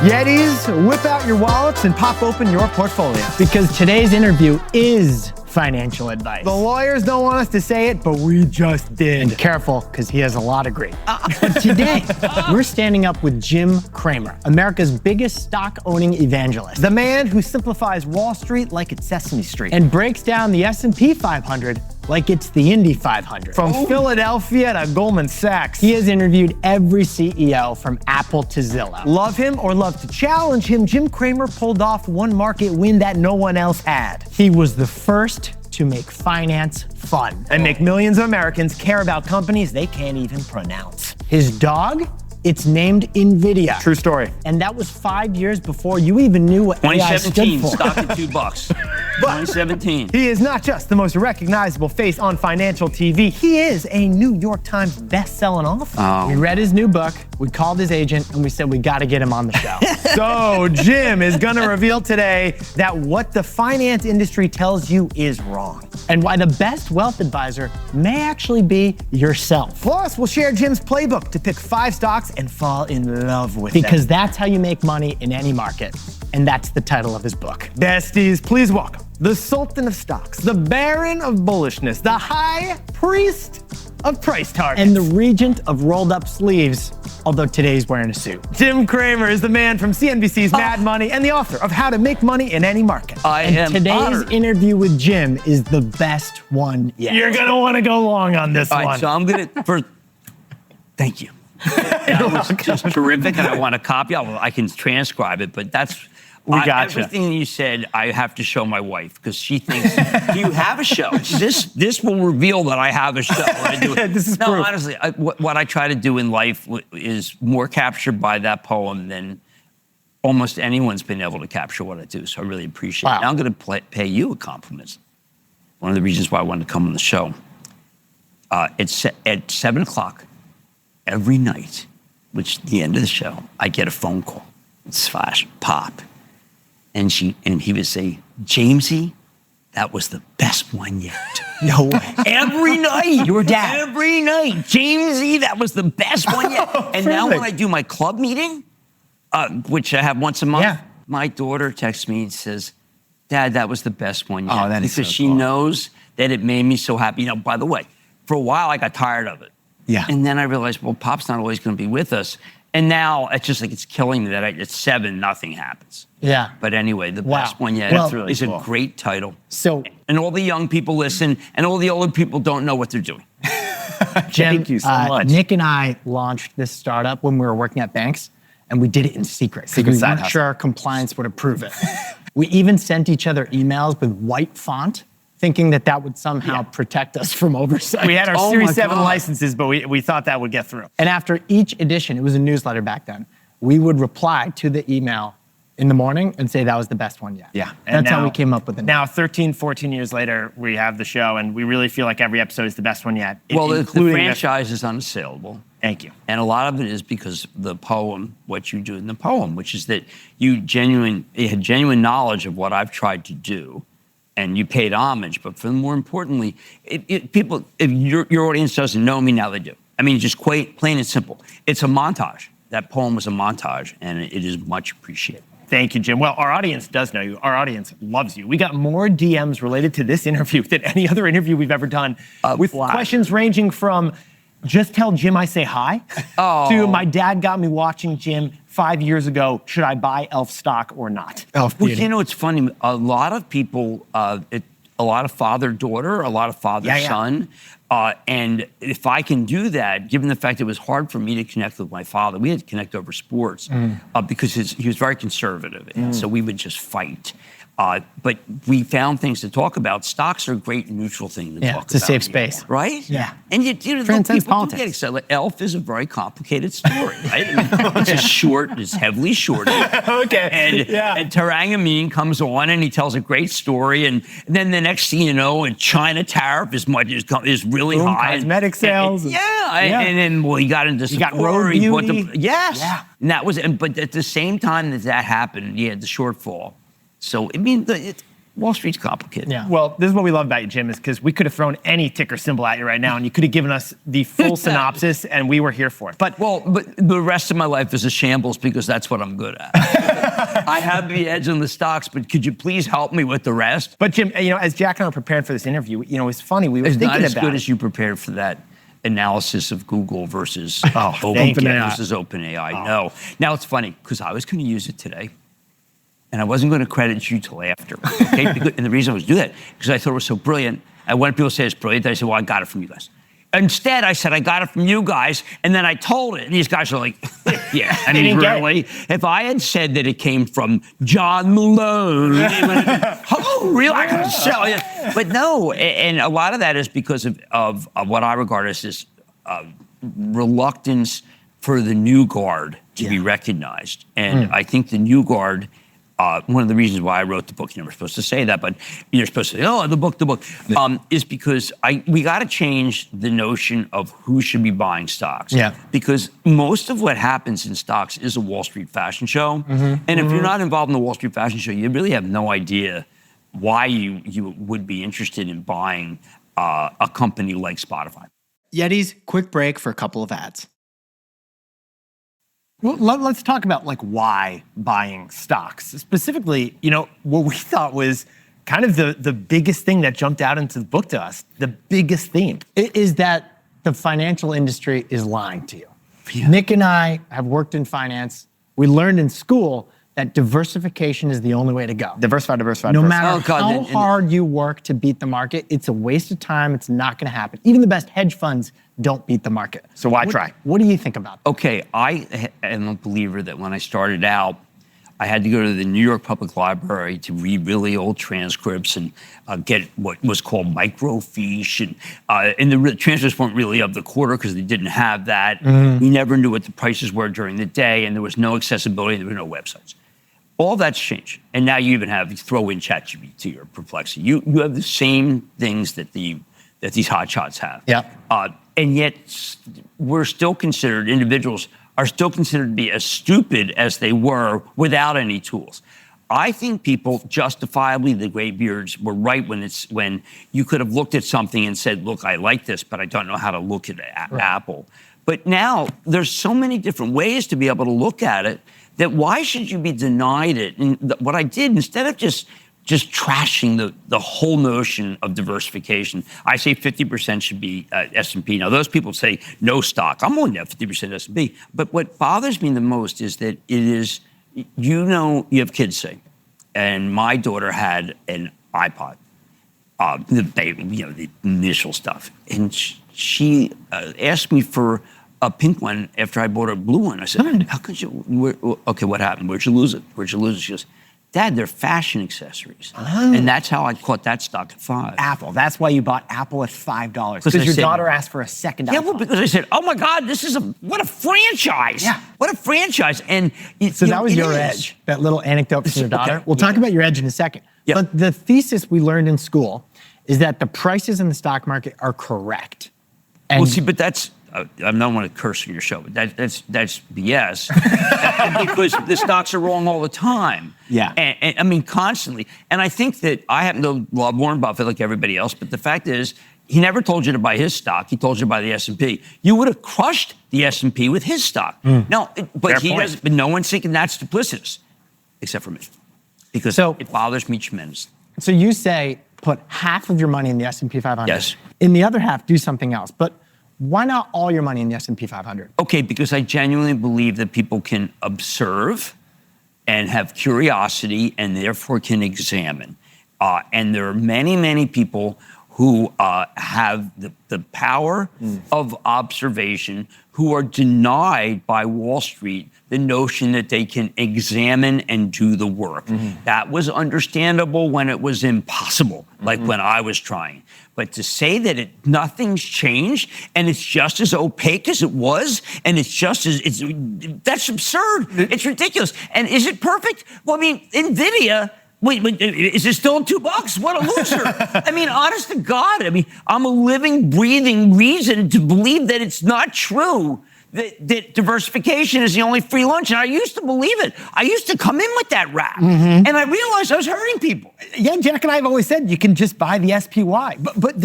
Yetis, whip out your wallets and pop open your portfolio. Because today's interview is financial advice. The lawyers don't want us to say it, but we just did. And careful, because he has a lot of great. But today, we're standing up with Jim Cramer, America's biggest stock-owning evangelist. The man who simplifies Wall Street like it's Sesame Street. And breaks down the S&P 500 like it's the Indy 500. From Philadelphia to Goldman Sachs. He has interviewed every CEO from Apple to Zillow. Love him or love to challenge him, Jim Cramer pulled off one market win that no one else had. He was the first to make finance fun. And make millions of Americans care about companies they can't even pronounce. His dog? It's named Nvidia. True story. And that was 5 years before you even knew what AI stood 2017, for. stock at $2. 2017. He is not just the most recognizable face on financial TV, he is a New York Times best-selling author. We read his new book, we called his agent, and we said we gotta get him on the show. So Jim is gonna reveal today that what the finance industry tells you is wrong. And why the best wealth advisor may actually be yourself. Plus, we'll share Jim's playbook to pick 5 stocks and fall in love with them. Because that's how you make money in any market. And that's the title of his book. Besties, please welcome the Sultan of stocks, the Baron of bullishness, the High Priest of price targets. And the regent of rolled up sleeves, although today he's wearing a suit. Jim Cramer is the man from CNBC's Mad Money and the author of How to Make Money in Any Market. And today's interview with Jim is the best one yet. You're gonna wanna go long on this All one. right, so I'm gonna, thank you. That was just terrific, and I want to copy. I can transcribe it, but that's gotcha. Everything you said. I have to show my wife because she thinks, "Do you have a show?" This will reveal that I have a show. When I do it. This is no, proof. honestly, what I try to do in life is more captured by that poem than almost anyone's been able to capture what I do. So I really appreciate it. Now I'm going to pay you a compliment. One of the reasons why I wanted to come on the show. It's at 7 o'clock. Every night, which at the end of the show, I get a phone call. Slash pop. And he would say, "Jamesy, that was the best one yet." No way. Every night. Your dad. Every night. "Jamesy, that was the best one yet." And now when I do my club meeting, which I have once a month, my daughter texts me and says, "Dad, that was the best one yet." Oh, that is because so she cool. knows that it made me so happy. You know, by the way, for a while I got tired of it. Yeah. And then I realized, well, Pop's not always going to be with us. And now it's just like it's killing me that at 7, nothing happens. Yeah. But anyway, the best one yet Well, is a great title. So, And all the young people listen, and all the older people don't know what they're doing. Jim, Thank you so much. Nick and I launched this startup when we were working at banks, and we did it in secret. Secret because we side weren't hustle. sure our compliance would approve it. We even sent each other emails with white font, thinking that would somehow protect us from oversight. We had our Oh Series my 7 God. licenses, but we thought that would get through. And after each edition, it was a newsletter back then, we would reply to the email in the morning and say that was the best one yet. Yeah. That's how we came up with it. Now, 13, 14 years later, we have the show, and we really feel like every episode is the best one yet. Well, the including franchise is unassailable. Thank you. And a lot of it is because the poem, what you do in the poem, which is that you had genuine knowledge of what I've tried to do, and you paid homage. But more importantly, people, if your audience doesn't know me, now they do. I mean, just plain and simple. It's a montage. That poem was a montage, and it is much appreciated. Thank you, Jim. Well, our audience does know you. Our audience loves you. We got more DMs related to this interview than any other interview we've ever done, with questions ranging from, "Just tell Jim I say hi," to "My dad got me watching Jim 5 years ago. Should I buy Elf stock or not?" Elf Well, beauty. you know, it's funny. A lot of people, a lot of father-daughter, a lot of father-son. And if I can do that, given the fact it was hard for me to connect with my father, we had to connect over sports because he was very conservative. And so we would just fight. But we found things to talk about. Stocks are a great neutral thing to talk about. It's a safe space. Right? Yeah. And you know, Transcends people politics. get excited. Like, Elf is a very complicated story, right? I mean, it's a short, it's heavily shorted. Okay. And Tarang Amin comes on and he tells a great story. And then the next thing you know, and China tariff is really Boom, high. cosmetic sales. And then he got into You got Sephora, road he bought beauty. Yes. Yeah. And that was, but at the same time that happened, he had the shortfall. So, I mean, Wall Street's complicated. Yeah. Well, this is what we love about you, Jim, is because we could have thrown any ticker symbol at you right now, and you could have given us the full synopsis, and we were here for it. But the rest of my life is a shambles because that's what I'm good at. I have the edge on the stocks, but could you please help me with the rest? But Jim, as Jack and I were preparing for this interview, it's funny. We were It's thinking not about as good it. as you prepared for that analysis of Google versus OpenAI. versus OpenAI. No. Now it's funny because I was going to use it today. And I wasn't going to credit you till after, okay? And the reason I was doing that, because I thought it was so brilliant. And when people say it's brilliant, I said, well, I got it from you guys. Instead, I said, I got it from you guys, and then I told it. And these guys are like, yeah, I mean, really? If I had said that it came from John Malone, they would have been, oh, really? I can sell it. But no, and a lot of that is because of what I regard as this reluctance for the new guard to be recognized. And I think the new guard, one of the reasons why I wrote the book, you're never supposed to say that, but you're supposed to say, oh, the book, is because we got to change the notion of who should be buying stocks. Yeah. Because most of what happens in stocks is a Wall Street fashion show. And if you're not involved in the Wall Street fashion show, you really have no idea why you would be interested in buying a company like Spotify. Yeti's quick break for a couple of ads. Well, let's talk about why buying stocks. Specifically, what we thought was kind of the biggest thing that jumped out into the book to us, the biggest theme. It is that the financial industry is lying to you. Yeah. Nick and I have worked in finance. We learned in school that diversification is the only way to go. Diversify. No matter how hard you work to beat the market, it's a waste of time. It's not going to happen. Even the best hedge funds don't beat the market. So why try? What do you think about that? Okay, I am a believer that when I started out, I had to go to the New York Public Library to read really old transcripts and get what was called microfiche. And the transcripts weren't really of the quarter because they didn't have that. We never knew what the prices were during the day, and there was no accessibility, there were no websites. All that's changed. And now you throw in ChatGPT or Perplexity. You have the same things that these hotshots have. Yeah. And yet individuals are still considered to be as stupid as they were without any tools. I think people, justifiably, the graybeards were right when you could have looked at something and said, look, I like this, but I don't know how to look at Apple. But now there's so many different ways to be able to look at it that why should you be denied it? And what I did, instead of just trashing the whole notion of diversification, I say 50% should be S&P. Now, those people say no stock. I'm willing to have 50% S&P. But what bothers me the most is that it is, you have kids, say, and my daughter had an iPod, the baby, the initial stuff. And she asked me for a pink one after I bought her a blue one. I said, how could you, okay, what happened? Where'd you lose it? She goes, Dad, they're fashion accessories. And that's how I caught that stock at $5. Apple. That's why you bought Apple at $5. Because your daughter asked for a second iPhone. Yeah, well, because I said, oh my God, what a franchise. Yeah. What a franchise. And so that was your edge, that little anecdote from your daughter. We'll talk about your edge in a second. Yeah. But the thesis we learned in school is that the prices in the stock market are correct. And well, see, but that's, I don't want to curse on your show, but that's BS. Because the stocks are wrong all the time. Yeah. And I mean, constantly. And I think that I happen to love Warren Buffett like everybody else, but the fact is, he never told you to buy his stock. He told you to buy the S&P. You would have crushed the S&P with his stock. No, but but no one's thinking that's duplicitous, except for me. Because it bothers me tremendously. So you say put half of your money in the S&P 500. Yes. In the other half, do something else. But why not all your money in the S&P 500? Okay, because I genuinely believe that people can observe and have curiosity and therefore can examine. And there are many, many people who have the power of observation who are denied by Wall Street the notion that they can examine and do the work. That was understandable when it was impossible, like when I was trying. But to say that nothing's changed and it's just as opaque as it was, and that's absurd. It's ridiculous. And is it perfect? Well, I mean, Nvidia, wait, is it still $2? What a loser. I mean, honest to God, I'm a living, breathing reason to believe that it's not true that diversification is the only free lunch, and I used to believe it. I used to come in with that rap, and I realized I was hurting people. Yeah, Jack and I have always said you can just buy the SPY, but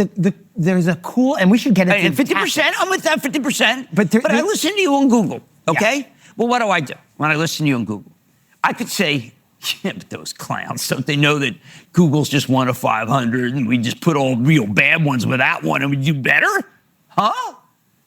there's a cool, and we should get into 50%. I'm with that 50%. But I listen to you on Google. Okay. Yeah. Well, what do I do when I listen to you on Google? I could say, yeah, but those clowns, don't they know that Google's just 1 of 500 and we just put all real bad ones with that one and we do better? Huh?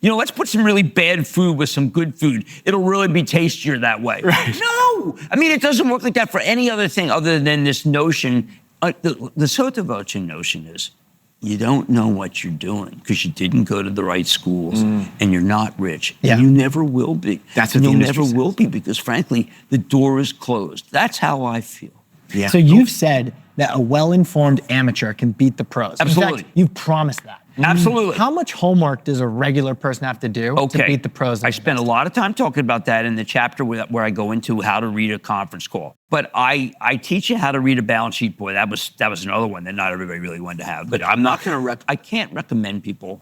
You know, let's put some really bad food with some good food. It'll really be tastier that way. Right. No! I mean, it doesn't work like that for any other thing other than this notion. The sotto voce notion is you don't know what you're doing because you didn't go to the right schools and you're not rich. Yeah. And you never will be. That's what and the you'll industry never will says. be because, frankly, the door is closed. That's how I feel. Yeah. So you've said that a well-informed amateur can beat the pros. Absolutely. In fact, you've promised that. Absolutely. How much homework does a regular person have to do to beat the pros? I spend a lot of time talking about that in the chapter where I go into how to read a conference call. But I teach you how to read a balance sheet. Boy, that was another one that not everybody really wanted to have. But I'm not going to. I can't recommend people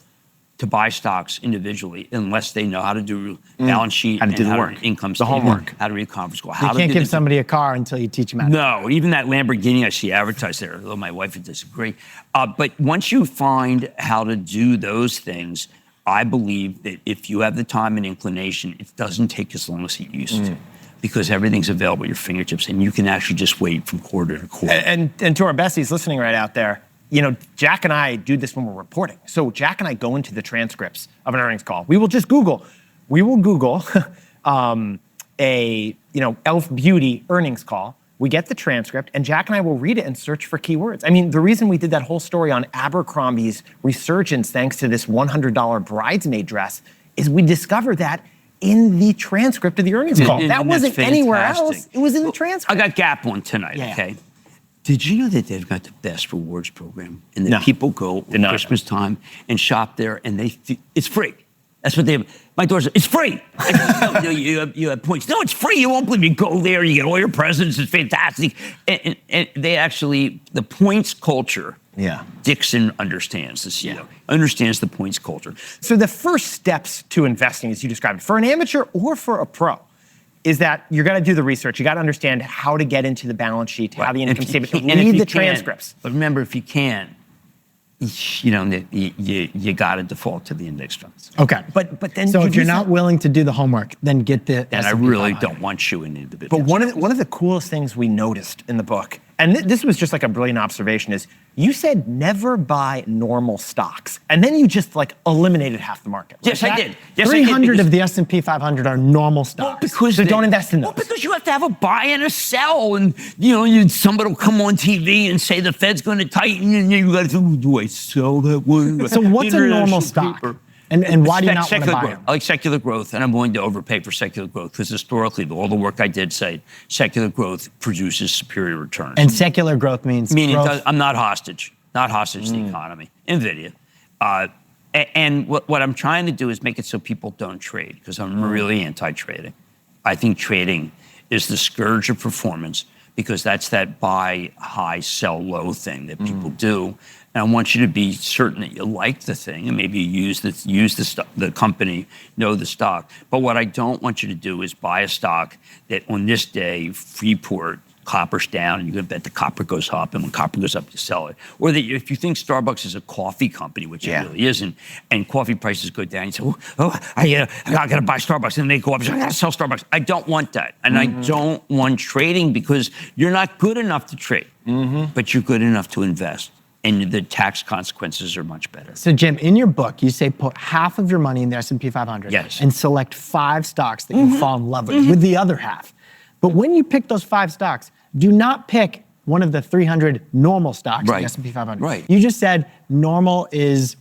to buy stocks individually unless they know how to do balance sheet, How to do the how work. to income The statement, homework. how to read a conference call. You How to can't do give the- somebody a car until you teach them how to. No, even that Lamborghini I see advertised there, although my wife would disagree. But once you find how to do those things, I believe that if you have the time and inclination, it doesn't take as long as it used to. Because everything's available at your fingertips, and you can actually just wait from quarter to quarter. And to our besties listening right out there, you know, Jack and I do this when we're reporting. So Jack and I go into the transcripts of an earnings call. We will Google a Elf Beauty earnings call. We get the transcript, and Jack and I will read it and search for keywords. I mean, the reason we did that whole story on Abercrombie's resurgence thanks to this $100 bridesmaid dress is we discovered that in the transcript of the earnings call. And That that's wasn't anywhere fantastic. else. It was in the transcript. I got Gap one tonight, Yeah. okay? Did you know that they've got the best rewards program? And that No. people go Did not know. Christmas time and shop there, and it's free. That's what they have. My daughter said, it's free. I said, no, you have points. No, it's free. You won't believe me. You go there, you get all your presents. It's fantastic. And they actually, the points culture, Yeah. Dixon understands, the CEO, understands the points culture. So the first steps to investing, as you described, for an amateur or for a pro, is that you're going to do the research. You got to understand how to get into the balance sheet, how the income statement, read the transcripts. But remember, if you can't, you got to default to the index funds. Okay. But then So you if you're do not willing to do the homework, then get the And I S&P really 500. don't want you in the individual. But one of the coolest things we noticed in the book, and this was just like a brilliant observation, is you said never buy normal stocks, and then you just like eliminated half the market. Yes, Like I that? did. Yes, I did, 300 because- of the S&P 500 are normal stocks. So don't invest in those. Well, because you have to have a buy and a sell, and somebody will come on TV and say the Fed's going to tighten, and you got to do I sell that one? So what's a normal International stock? paper. And why do you not want to Secular buy growth. them? I like secular growth, and I'm willing to overpay for secular growth because historically, all the work I did say secular growth produces superior returns. And secular growth means Meaning, growth. I'm not hostage to the economy. Nvidia. And what I'm trying to do is make it so people don't trade, because I'm really anti-trading. I think trading is the scourge of performance, because that's that buy high, sell low thing that people do. And I want you to be certain that you like the thing, and maybe use the company, know the stock. But what I don't want you to do is buy a stock that on this day, Freeport, copper's down, and you're going to bet the copper goes up, and when copper goes up, you sell it. Or that if you think Starbucks is a coffee company, which it really isn't, and coffee prices go down, you say, I got to buy Starbucks, and they go up, so I got to sell Starbucks. I don't want that. And I don't want trading, because you're not good enough to trade, but you're good enough to invest. And the tax consequences are much better. So Jim, in your book, you say put half of your money in the S&P 500 Yes. and select 5 stocks that you fall in love with the other half. But when you pick those 5 stocks, do not pick one of the 300 normal stocks in the S&P 500. Right. You just said normal is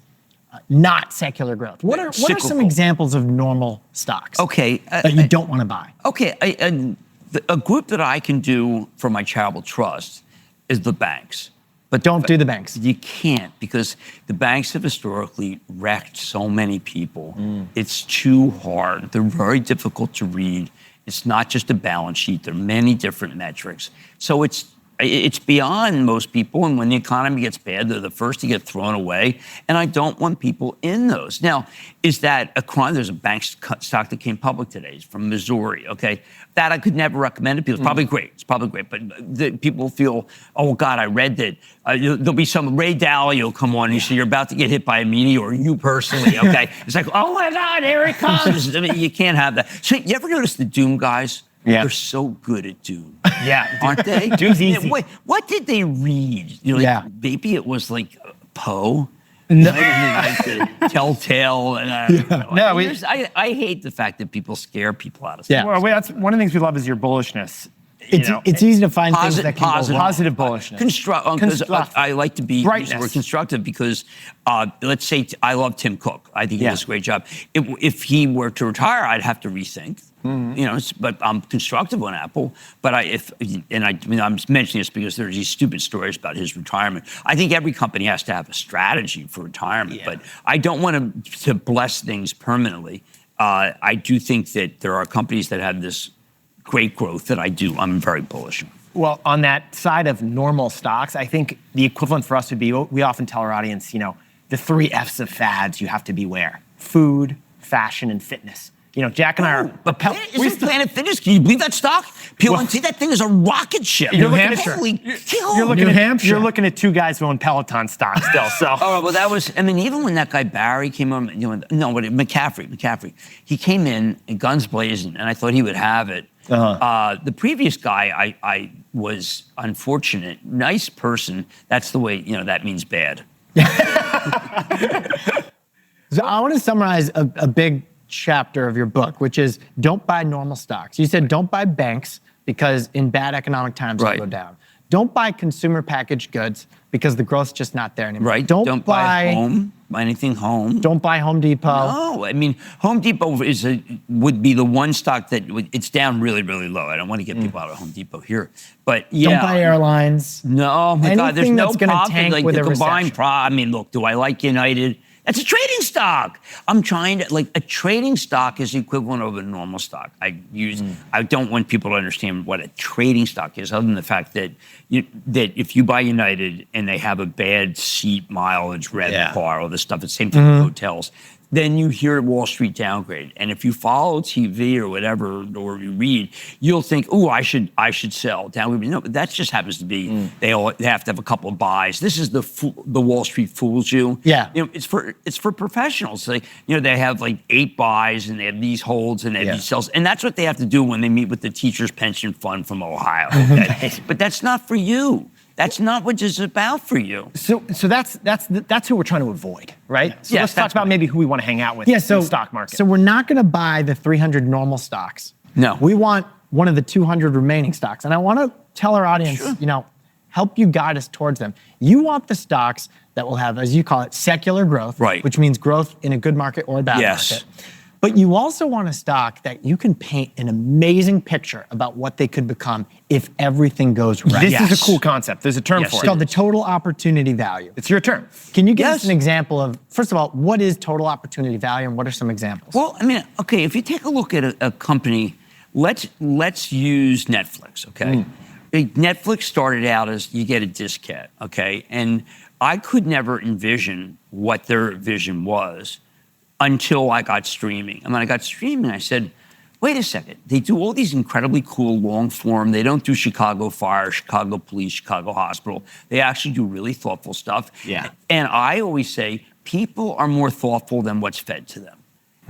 not secular growth. What are some Cyclical. examples of normal stocks Okay. that you don't want to buy? Okay, a group that I can do for my charitable trust is the banks. But don't do the banks. You can't, because the banks have historically wrecked so many people. It's too hard. They're very difficult to read. It's not just a balance sheet. There are many different metrics. So It's beyond most people, and when the economy gets bad, they're the first to get thrown away, and I don't want people in those. Now, is that a crime? There's a bank stock that came public today. It's from Missouri, okay? That I could never recommend to people. It's probably great. It's probably great, but people feel, oh, God, I read that. There'll be some Ray Dalio will come on and say, you're about to get hit by a meteor, you personally, okay? It's like, oh, my God, here it comes. I mean, you can't have that. So you ever notice the Doom guys? Yeah. They're so good at Doom. Yeah. Aren't they? Doom's easy. What did they read? Maybe it was like Poe. No. Like the Telltale. No, I hate the fact that people scare people out of stuff. Yeah. Well, that's one of the things we love is your bullishness. It's easy to find things that can go wrong. Positive bullishness. I like to be constructive because, let's say I love Tim Cook. I think he does a great job. If he were to retire, I'd have to rethink. But I'm constructive on Apple. But I'm mentioning this because there's these stupid stories about his retirement. I think every company has to have a strategy for retirement, but I don't want to bless things permanently. I do think that there are companies that have this great growth that I'm very bullish on. Well, on that side of normal stocks, I think the equivalent for us would be, we often tell our audience, the 3 F's of fads you have to beware: food, fashion, and fitness. Jack and I are... Isn't Planet Fitness, can you believe that stock? PLNT, that thing is a rocket ship. New Hampshire. You're looking at 2 guys who own Peloton stock still, so... Oh, well, that was... even when that guy Barry came on... McCaffrey. He came in guns blazing, and I thought he would have it. The previous guy, I was unfortunate. Nice person. That's the way, that means bad. So I want to summarize a big chapter of your book, which is don't buy normal stocks. You said don't buy banks because in bad economic times they'll go down. Don't buy consumer packaged goods because the growth's just not there anymore. Right. Don't buy home. Anything home. Don't buy Home Depot. No, Home Depot would be the one stock that it's down really, really low. I don't want to get people out of Home Depot here, but yeah. Don't buy Airlines. No, my God, there's no profit like the combined profit. Look, do I like United? That's a trading stock. I'm trying to, a trading stock is the equivalent of a normal stock. I don't want people to understand what a trading stock is, other than the fact that that if you buy United and they have a bad seat mileage rev car, all this stuff, it's the same thing with hotels, then you hear Wall Street downgrade. And if you follow TV or whatever, or you read, you'll think, oh, I should sell. Downgrade. No, but that just happens to be, they have to have a couple of buys. This is the Wall Street fools you. Yeah. It's for professionals. They have 8 buys and they have these holds and they have these sells. And that's what they have to do when they meet with the Teachers Pension Fund from Ohio. Okay? But that's not for you. That's not what it's about for you. So that's who we're trying to avoid, right? So let's talk about maybe who we want to hang out with in the stock market. So we're not going to buy the 300 normal stocks. No. We want one of the 200 remaining stocks. And I want to tell our audience, help you guide us towards them. You want the stocks that will have, as you call it, secular growth, which means growth in a good market or a bad market. But you also want a stock that you can paint an amazing picture about what they could become if everything goes right. This is a cool concept. There's a term for it. It's called the total opportunity value. It's your turn. Can you give us an example of, first of all, what is total opportunity value and what are some examples? Well, okay, if you take a look at a company, let's use Netflix, okay? Netflix started out as you get a discount, okay? And I could never envision what their vision was until I got streaming. And when I got streaming, I said, wait a second. They do all these incredibly cool long form. They don't do Chicago Fire, Chicago Police, Chicago Hospital. They actually do really thoughtful stuff. Yeah. And I always say, people are more thoughtful than what's fed to them.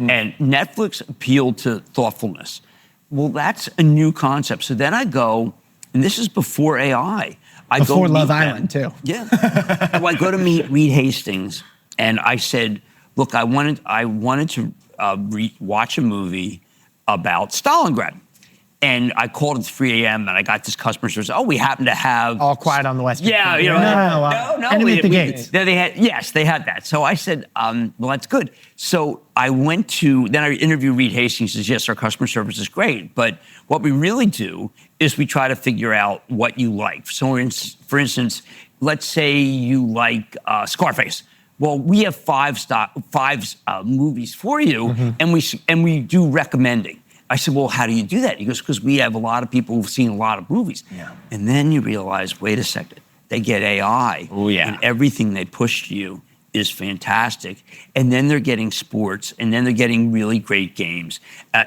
And Netflix appealed to thoughtfulness. Well, that's a new concept. So then I go, and this is before AI. Before Love Island, too. Yeah. So I go to meet Reed Hastings, and I said, look, I wanted to watch a movie about Stalingrad. And I called at 3 a.m. and I got this customer service. Oh, we happen to have... All Quiet on the Western Front. No. Enemy at the Gates. They had that. So I said, well, that's good. So I went to... Then I interviewed Reed Hastings. He says, yes, our customer service is great. But what we really do is we try to figure out what you like. So for instance, let's say you like Scarface. Well, we have five movies for you, and we do recommending. I said, well, how do you do that? He goes, because we have a lot of people who've seen a lot of movies. Yeah. And then you realize, wait a second, they get AI. Oh, yeah. And everything they push to you is fantastic. And then they're getting sports, and then they're getting really great games.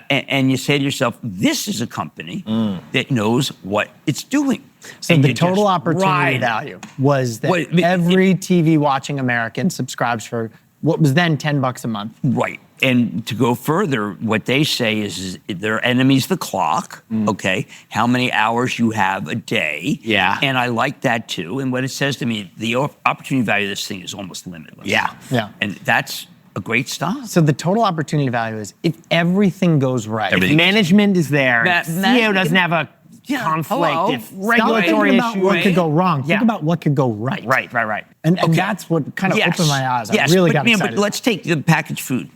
And you say to yourself, this is a company that knows what it's doing. So And the you total just opportunity ride it. value was that What- every TV watching American subscribes for what was then $10 a month. Right. And to go further, what they say is their enemy's the clock, okay? How many hours you have a day. Yeah. And I like that too. And what it says to me, the opportunity value of this thing is almost limitless. Yeah. Yeah. And that's a great stock. So the total opportunity value is if everything goes right. If management is there, Matt- CEO doesn't have a Yeah, conflict, hello. if Stop regulatory thinking about issues. what could go wrong. Yeah. Think about what could go right. Right. And Okay. that's what kind of Yes. opened my eyes. Yes, I really but, got excited. but let's take the packaged food.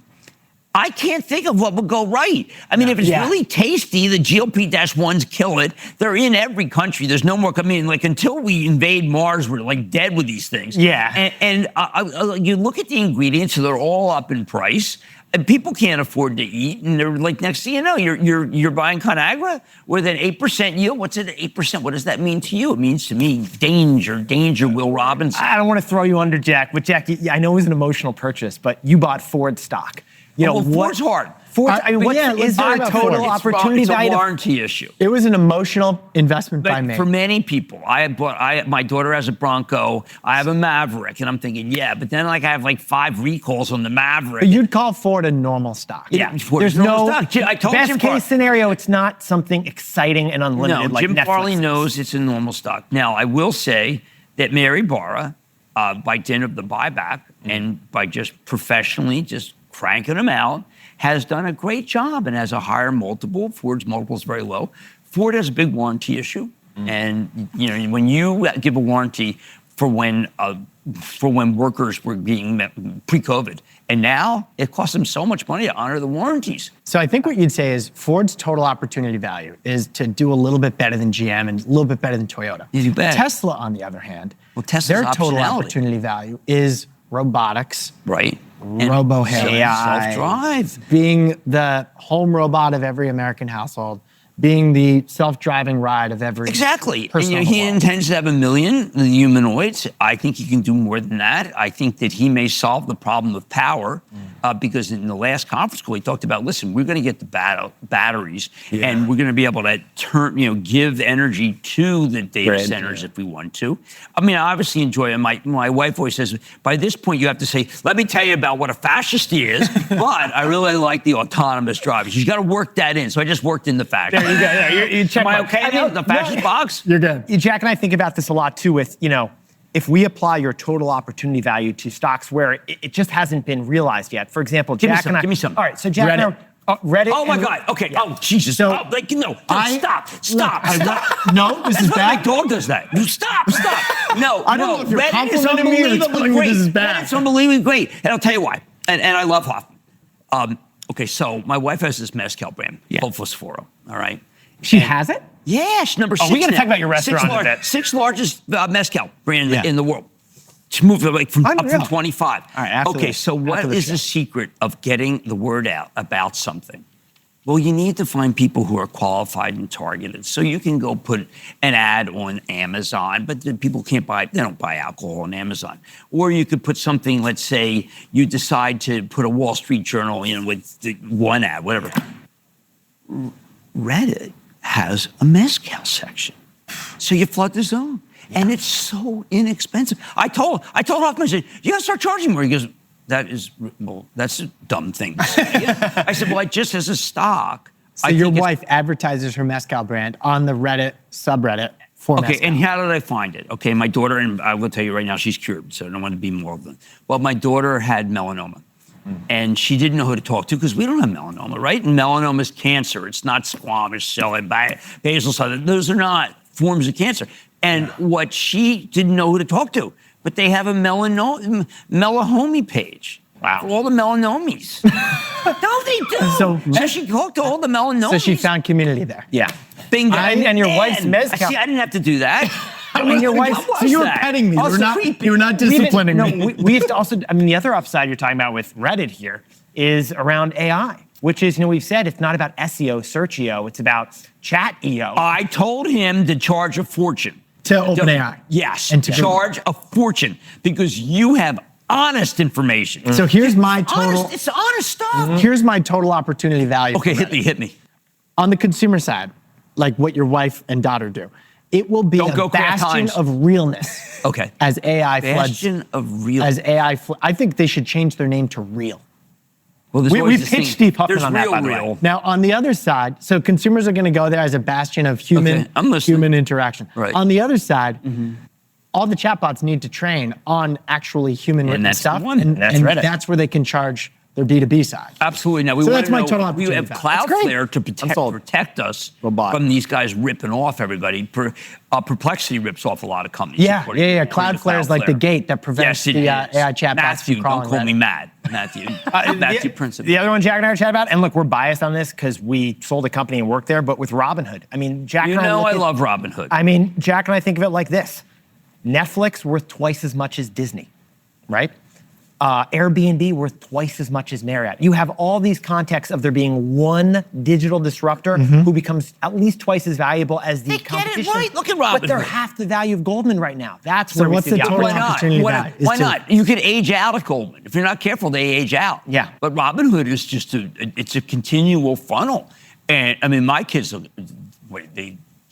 I can't think of what would go right. I mean, if it's Yeah. really tasty, the GLP-1s kill it. They're in every country. There's no more. I mean, like until we invade Mars, we're like dead with these things. Yeah. And you look at the ingredients, so they're all up in price. And people can't afford to eat, and they're like, next thing you know, you're buying Conagra with an 8% yield. What's it? 8%? What does that mean to you? It means to me danger. Will Robinson. I don't want to throw you under, Jack, but Jack, I know it was an emotional purchase, but you bought Ford stock. You know, well, Ford's hard. Ford, I mean, is there a talk about total Ford. opportunity It's value? a warranty issue. It was an emotional investment by Like me. for many people, my daughter has a Bronco. I have a Maverick, and I'm thinking, yeah, but then like I have like 5 recalls on the Maverick. But you'd call Ford a normal stock. Yeah, Ford There's is normal no stock. I told best Jim case Farley- scenario. It's not something exciting and unlimited No, like Jim Netflix Farley is. knows it's a normal stock. Now, I will say that Mary Barra, by dint of the buyback and by just professionally just cranking them out, has done a great job and has a higher multiple. Ford's multiple is very low. Ford has a big warranty issue, and you know when you give a warranty for when workers were being pre-COVID, and now it costs them so much money to honor the warranties. So I think what you'd say is Ford's total opportunity value is to do a little bit better than GM and a little bit better than Toyota. You bet. Tesla, on the other hand, Well, Tesla's their total optionality. opportunity value is robotics, Right. robo-hair, AI, self-drive. being the home robot of every American household, being the self-driving ride of every Exactly. And person you know, on the he world. intends to have 1 million humanoids. I think he can do more than that. I think that he may solve the problem of power because in the last conference call, he talked about, listen, we're going to get the batteries and we're going to be able to give energy to the data Grid, centers if we want to. I mean, I obviously enjoy it. My wife always says, by this point, you have to say, let me tell you about what a fascist he is, but I really like the autonomous driving. You've got to work that in. So I just worked in the fascist. There you go. Yeah, you check Am I mark. okay now? The fascist box? You're good. Jack and I think about this a lot too with, if we apply your total opportunity value to stocks where it just hasn't been realized yet. For example, Give me Jack some, and I. give me some. All right, so Jack Reddit. and I. Reddit. Oh my and- God. Okay. Yeah. Oh Jesus. So, no. Stop. No, this That's is why bad. my dog does that. You stop. No. I don't know if you're Reddit is complimenting me or unbelievably telling me great. this is bad. Reddit's unbelievably great, and I'll tell you why. And I love Hoffman. Okay, so my wife has this mezcal brand, Hopelessforo. All right. She has it? Yeah, she's number 6. we gotta now. talk about your restaurant a bit. 6th largest mezcal brand in the world. She moved up Unreal. from 25. All right, after okay, this- so what after this is show. the secret of getting the word out about something? Well, you need to find people who are qualified and targeted. So you can go put an ad on Amazon, but the people they don't buy alcohol on Amazon. Or you could put something, let's say you decide to put a Wall Street Journal, with the one ad, whatever. Reddit has a mezcal section. So you flood the zone. And it's so inexpensive. I told Hoffman, I said, you gotta start charging more. He goes, that's a dumb thing to say. I said, well, just as a stock. So your wife advertises her mezcal brand on the Reddit subreddit for Okay, mezcal. and how did I find it? Okay, my daughter, and I will tell you right now, she's cured, so I don't want to be more of them. Well, my daughter had melanoma. And she didn't know who to talk to because we don't have melanoma, right? And melanoma is cancer. It's not squamous cell and basal cell. Those are not forms of cancer. And what she didn't know who to talk to, but they have a melahomie page. Wow. For all the melanomies. No, they do. So she talked to all the melanomies. So she found community there. Yeah. Bingo. And your wife's mezcal. See, I didn't have to do that. And your wife. What So was you were that? petting me. Oh, You so were not disciplining me. We have to also, the other upside you're talking about with Reddit here is around AI. which is, we've said it's not about SEO, search EO, it's about chat EO. I told him to charge a fortune. To OpenAI. Yes, And to charge a fortune because you have honest information. So here's my total. It's honest stuff. Here's my total opportunity value. Okay, for hit me. On the consumer side, like what your wife and daughter do, it will be a bastion of realness. Okay. As AI floods. Bastion of realness. I think they should change their name to Real. Well, we pitched Steve Huffman on that, by the way. Now, on the other side, so consumers are going to go there as a bastion of human interaction. Right. On the other side, all the chatbots need to train on actually human written stuff, and that's where they can charge their B2B side. Absolutely. Now, that's my total opportunity. We have Cloudflare to protect us from these guys ripping off everybody. Perplexity rips off a lot of companies. Yeah. Cloudflare is like the gate that prevents the AI chatbots Matthew, from crawling. don't call me Matt. Matthew Principal. The other one Jack and I are chatting about, and look, we're biased on this because we sold a company and worked there, but with Robinhood. I mean, Jack and I love Robinhood. I mean, Jack and I think of it like this. Netflix worth twice as much as Disney, right? Airbnb worth twice as much as Marriott. You have all these contexts of there being one digital disruptor who becomes at least twice as valuable as the competition. Get it right. Look at Robinhood. But they're half the value of Goldman right now. That's where what's the total opportunity? Why not? You could age out of Goldman. If you're not careful, they age out. Yeah. But Robinhood is just it's a continual funnel. And I mean, my kids,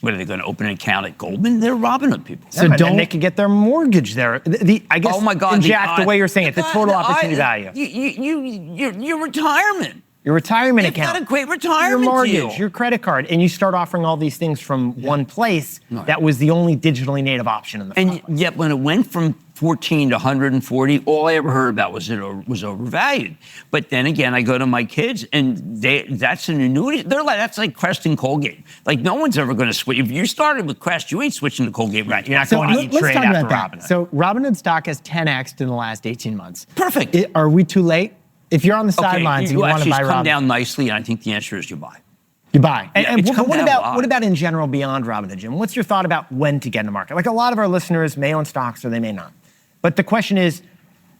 what are they going to open an account at Goldman? They're Robinhood people. So and they could get their mortgage there. I guess, oh my God, and Jack, the way you're saying it, the total opportunity value. Your retirement. Your retirement account. You've got a great retirement your mortgage, deal. Your credit card, and you start offering all these things from one place. That was the only digitally native option in the And yet when it went from 14 to 140, all I ever heard about was it was overvalued. But then again, I go to my kids, and that's an annuity. That's like Crest and Colgate. Like no one's ever going to switch. If you started with Crest, you ain't switching to Colgate. Right? You're not going to E-Trade after Robinhood. So Robinhood stock has 10x'd in the last 18 months. Perfect. Are we too late? If you're on the sidelines and you want to buy Robinhood, come down nicely, and I think the answer is you buy. You buy. And what about in general beyond Robinhood, Jim? What's your thought about when to get in the market? Like a lot of our listeners may own stocks or they may not. But the question is,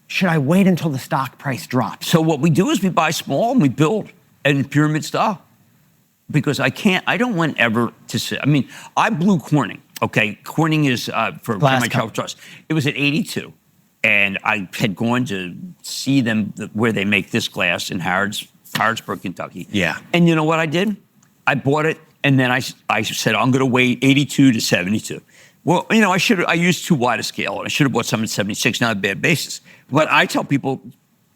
should I wait until the stock price drops? So what we do is we buy small and we build in pyramid style. Because I don't want ever to say, I mean, I blew Corning, okay? Corning is for my Travel Trust. It was at 82. And I had gone to see them where they make this glass in Harrodsburg, Kentucky. Yeah. And you know what I did? I bought it, and then I said, I'm going to wait 82 to 72. Well, I used too wide a scale, and I should have bought some at 76, not a bad basis. But I tell people,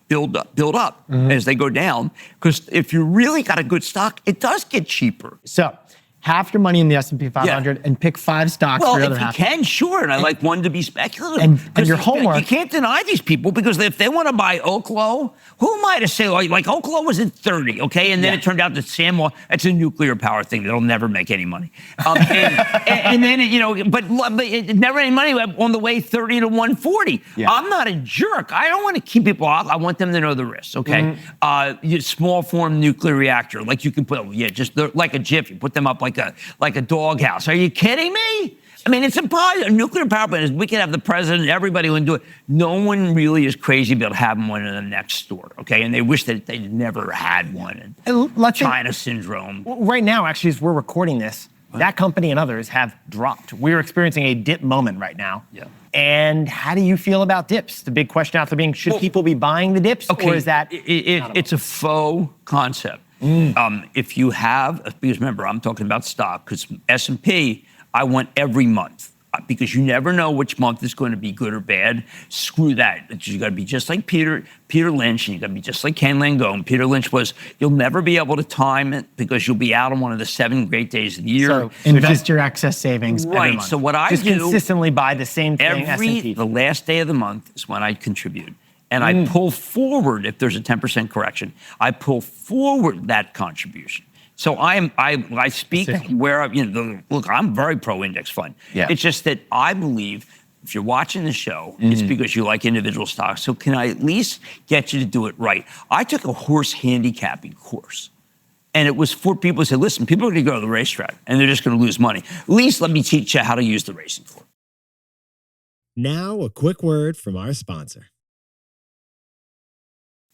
build up as they go down, because if you really got a good stock, it does get cheaper. So half your money in the S&P 500 and pick 5 stocks for the other half. Well, if you can, sure, and I like one to be speculative. And your homework. You can't deny these people, because if they want to buy Oklo, who am I to say, like Oklo was at 30, okay? And then it turned out that Samuel, that's a nuclear power thing that'll never make any money. And then, but it never any money on the way 30 to 140. Yeah. I'm not a jerk. I don't want to keep people off. I want them to know the risks, okay? Small form nuclear reactor, like you can put, like a GIF, you put them up like a doghouse. Are you kidding me? I mean, it's impossible. A nuclear power plant, we can have the president, everybody would do it. No one really is crazy about having one in the next door, okay? And they wish that they'd never had one. And China syndrome. Right now, actually, as we're recording this, that company and others have dropped. We're experiencing a dip moment right now. Yeah. And how do you feel about dips? The big question out there being, should people be buying the dips, or is that? It's a faux concept. If you have, because remember, I'm talking about stock, because S&P, I want every month, because you never know which month is going to be good or bad. Screw that. You got to be just like Peter Lynch, and you got to be just like Ken Langone. Peter Lynch was, you'll never be able to time it because you'll be out on one of the 7 great days of the year. So invest your excess savings every month. So what I just do, consistently buy the same thing. The last day of the month is when I contribute. And I pull forward, if there's a 10% correction, I pull forward that contribution. So I speak where, look, I'm very pro-index fund. Yeah. It's just that I believe if you're watching the show, it's because you like individual stocks. So can I at least get you to do it right? I took a horse handicapping course. And it was for people who said, listen, people are going to go to the racetrack and they're just going to lose money. At least let me teach you how to use the racing floor. Now, a quick word from our sponsor.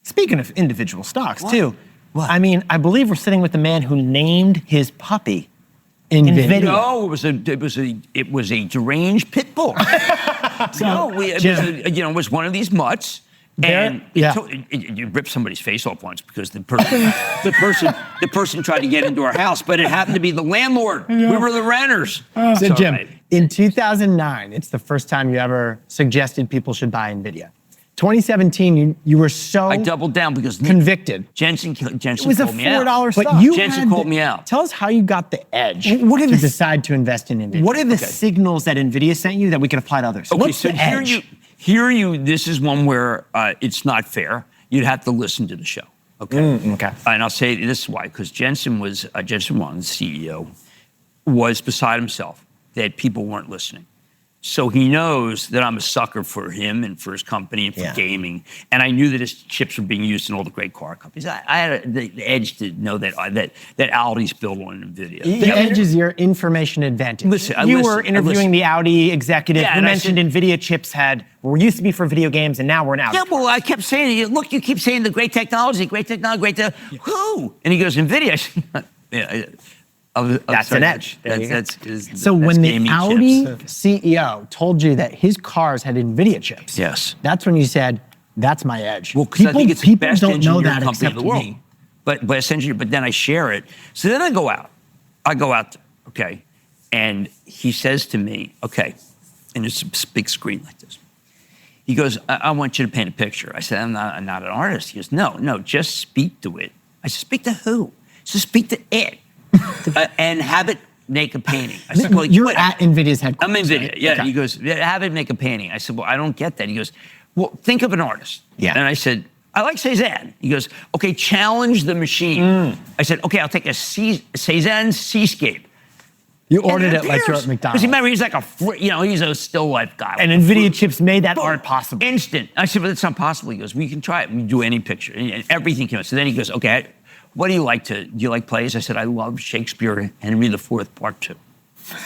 Speaking of individual stocks, too, What? I mean, I believe we're sitting with the man who named his puppy Nvidia. No, it was a deranged pit bull. It was one of these mutts. And you ripped somebody's face off once because the person tried to get into our house, but it happened to be the landlord. Yeah. We were the renters. So Jim, in 2009, it's the first time you ever suggested people should buy Nvidia. 2017, you were so I doubled down because convicted. Jensen called me out. It was a $4 stock. Jensen called me out. Tell us how you got the edge to decide to invest in Nvidia. What are the signals that Nvidia sent you that we can apply to others? Okay, What's so the edge? this is one where it's not fair. You'd have to listen to the show. Okay. Okay. And I'll say this is why, because Jensen Wang, the CEO, was beside himself that people weren't listening. So he knows that I'm a sucker for him and for his company and for gaming. And I knew that his chips were being used in all the great car companies. I had the edge to know that Audi's built on NVIDIA. The edge is your information advantage. Listen, you were interviewing the Audi executive who mentioned NVIDIA chips used to be for video games and now we're an Audi. Yeah, well, I kept saying, look, you keep saying the great technology. Who? And he goes, NVIDIA. That's an edge. So when the Audi CEO told you that his cars had NVIDIA chips, yes, that's when you said, "That's my edge." Well, because I think it's the best don't know that company except in the world. me. But essentially, but then I share it. So then I go out. Okay, and he says to me, okay, and it's a big screen like this. He goes, I want you to paint a picture. I said, I'm not an artist. He goes, no, just speak to it. I said, speak to who? So speak to it. And have it make a painting. I said, well, you're at NVIDIA's headquarters. I'm NVIDIA, right? yeah. Okay. He goes, have it make a painting. I said, well, I don't get that. He goes, well, think of an artist. Yeah. And I said, I like Cezanne. He goes, okay, challenge the machine. I said, okay, I'll take a Cezanne Seascape. You ordered it like you're at McDonald's. Because remember, he's like he's a still life guy. And NVIDIA chips made that art possible. Instant. I said, well, that's not possible. He goes, well, you can try it. We can do any picture. And everything came out. So then he goes, okay, what do you like plays? I said, I love Shakespeare, Henry IV, Part 2.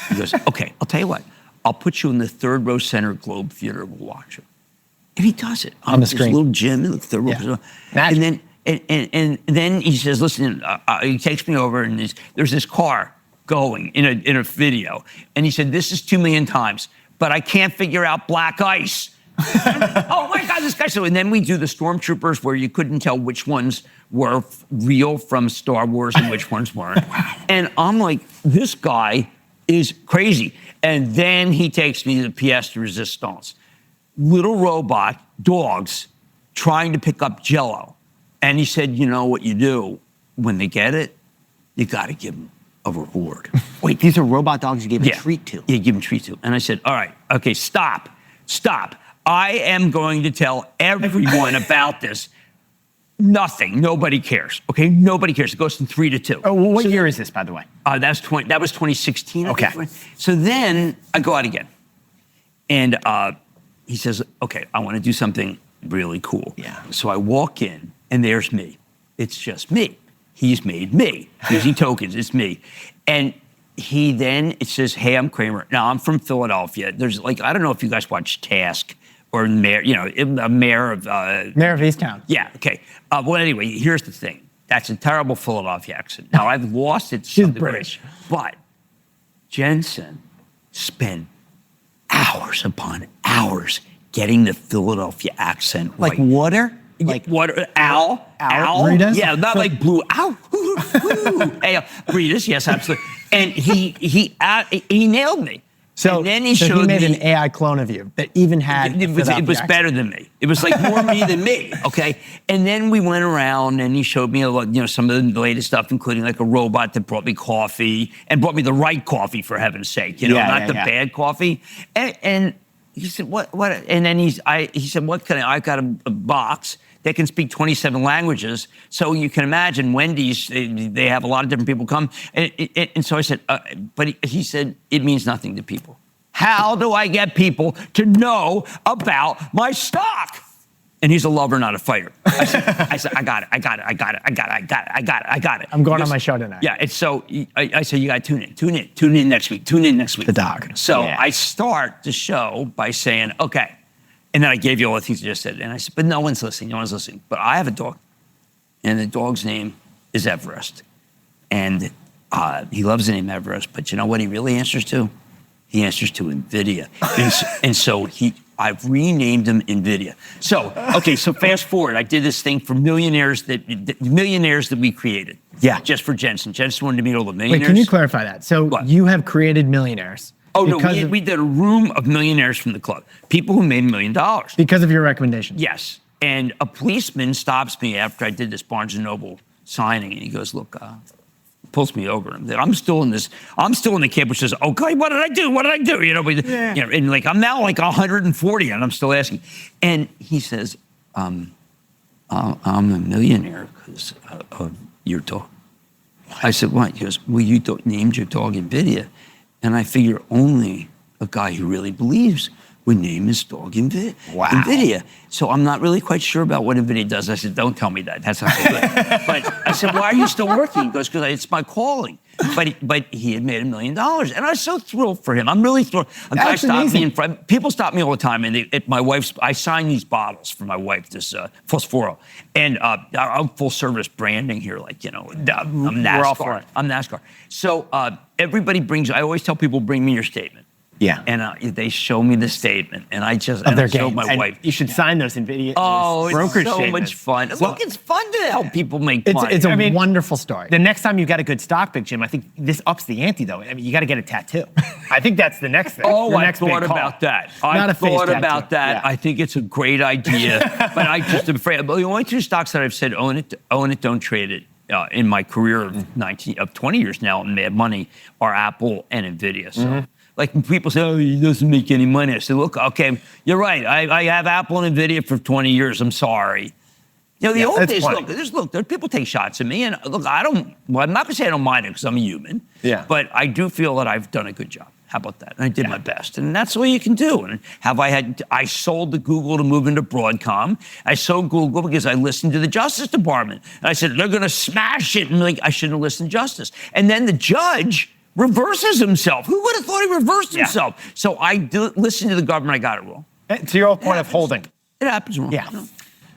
He goes, okay, I'll tell you what. I'll put you in the third row center Globe Theater. We'll watch it. And he does it. On the screen. This little gym in the third row. And then he says, listen, he takes me over and there's this car going in a video. And he said, this is 2 million times, but I can't figure out black ice. Oh my God, this guy. So, and then we do the stormtroopers where you couldn't tell which ones were real from Star Wars and which ones weren't. Wow. And I'm like, this guy is crazy. And then he takes me to the pièce de résistance. Little robot dogs trying to pick up Jell-O. And he said, you know what you do when they get it? You got to give them a reward. Wait, these are robot dogs you gave a treat to? Yeah, give them a treat to. And I said, all right, okay, stop. I am going to tell everyone about this. Nothing. Nobody cares. Okay, nobody cares. It goes from 3 to 2. Oh, what year is this, by the way? That was 2016. Okay. So then I go out again, and he says, "Okay, I want to do something really cool." Yeah. So I walk in, and there's me. It's just me. He's made me using tokens. It's me, and it says, "Hey, I'm Cramer. Now I'm from Philadelphia." There's I don't know if you guys watch Task. Or mayor, a mayor of Easttown. Yeah, okay. Well, anyway, here's the thing. That's a terrible Philadelphia accent. Now I've lost it. She's British, but Jensen spent hours upon hours getting the Philadelphia accent like right. water. Like water, owl, Rita's? Yeah, not like blue, ow, Rita's, yes, absolutely. And he nailed me. So, and then he made an AI clone of you that even had. It was better than me. It was like more me than me. Okay, and then we went around and he showed me some of the latest stuff, including like a robot that brought me coffee and brought me the right coffee for heaven's sake. Not the bad coffee. And he said, what? And then he said, what can I've got a box that can speak 27 languages. So you can imagine Wendy's, they have a lot of different people come. And so I said, but he said, it means nothing to people. How do I get people to know about my stock? And he's a lover, not a fighter. I said, I got it. I'm going on my show tonight. Yeah, and so I said, you got to tune in next week. The dog. So I start the show by saying, okay. And then I gave you all the things I just said. And I said, but no one's listening. But I have a dog. And the dog's name is Everest. And he loves the name Everest, but you know what he really answers to? He answers to Nvidia. And so I've renamed him Nvidia. So, okay, so fast forward. I did this thing for millionaires that we created. Yeah. Just for Jensen. Jensen wanted to meet all the millionaires. Wait, can you clarify that? So What? you have created millionaires. Oh, no, we did a room of millionaires from the club. People who made $1 million. Because of your recommendations. Yes. And a policeman stops me after I did this Barnes & Noble signing, and he goes, look, pulls me over. And I'm still in the camp which says, okay, what did I do? What did I do? You know, and like, I'm now like 140, and I'm still asking. And he says, I'm a millionaire because of your dog. I said, what? He goes, well, you named your dog Nvidia. And I figure only a guy who really believes would name his dog Nvidia. So I'm not really quite sure about what Nvidia does. I said, don't tell me that. That's not so good. But I said, why are you still working? He goes, because it's my calling. But he had made $1 million. And I was so thrilled for him. I'm really thrilled. A guy stopped me in front. People stop me all the time. And I sign these bottles for my wife, this Phosphoro. And I'm full service branding here. Like, you know, I'm NASCAR. We're all for it. I'm NASCAR. So everybody I always tell people, bring me your statement. Yeah. And they show me the statement, and I showed my wife. You should sign those Nvidia. Oh, brokerage it's so statements. much fun. Look, it's fun to help people make money. It's a wonderful story. The next time you got a good stock, Big Jim, I think this ups the ante, though. I mean, you got to get a tattoo. I think that's the next thing. Oh, I thought about that. I thought about that. Yeah. I think it's a great idea, but I just am afraid. The only two stocks that I've said own it, don't trade it. In my career of 20 years now in Mad Money are Apple and Nvidia. So. Like when people say, oh, he doesn't make any money. I said, look, okay, you're right. I have Apple and Nvidia for 20 years. I'm sorry. You know, the old days, look, people take shots at me. And look, I'm not going to say I don't mind it because I'm a human. Yeah. But I do feel that I've done a good job. How about that? And I did my best. And that's all you can do. And I sold to Google to move into Broadcom. I sold Google because I listened to the Justice Department. And I said, they're going to smash it. And like, I shouldn't have listened to Justice. And then the judge reverses himself. Who would have thought he reversed himself? So I listened to the government. I got it wrong. To your point of holding. It happens wrong. Yeah.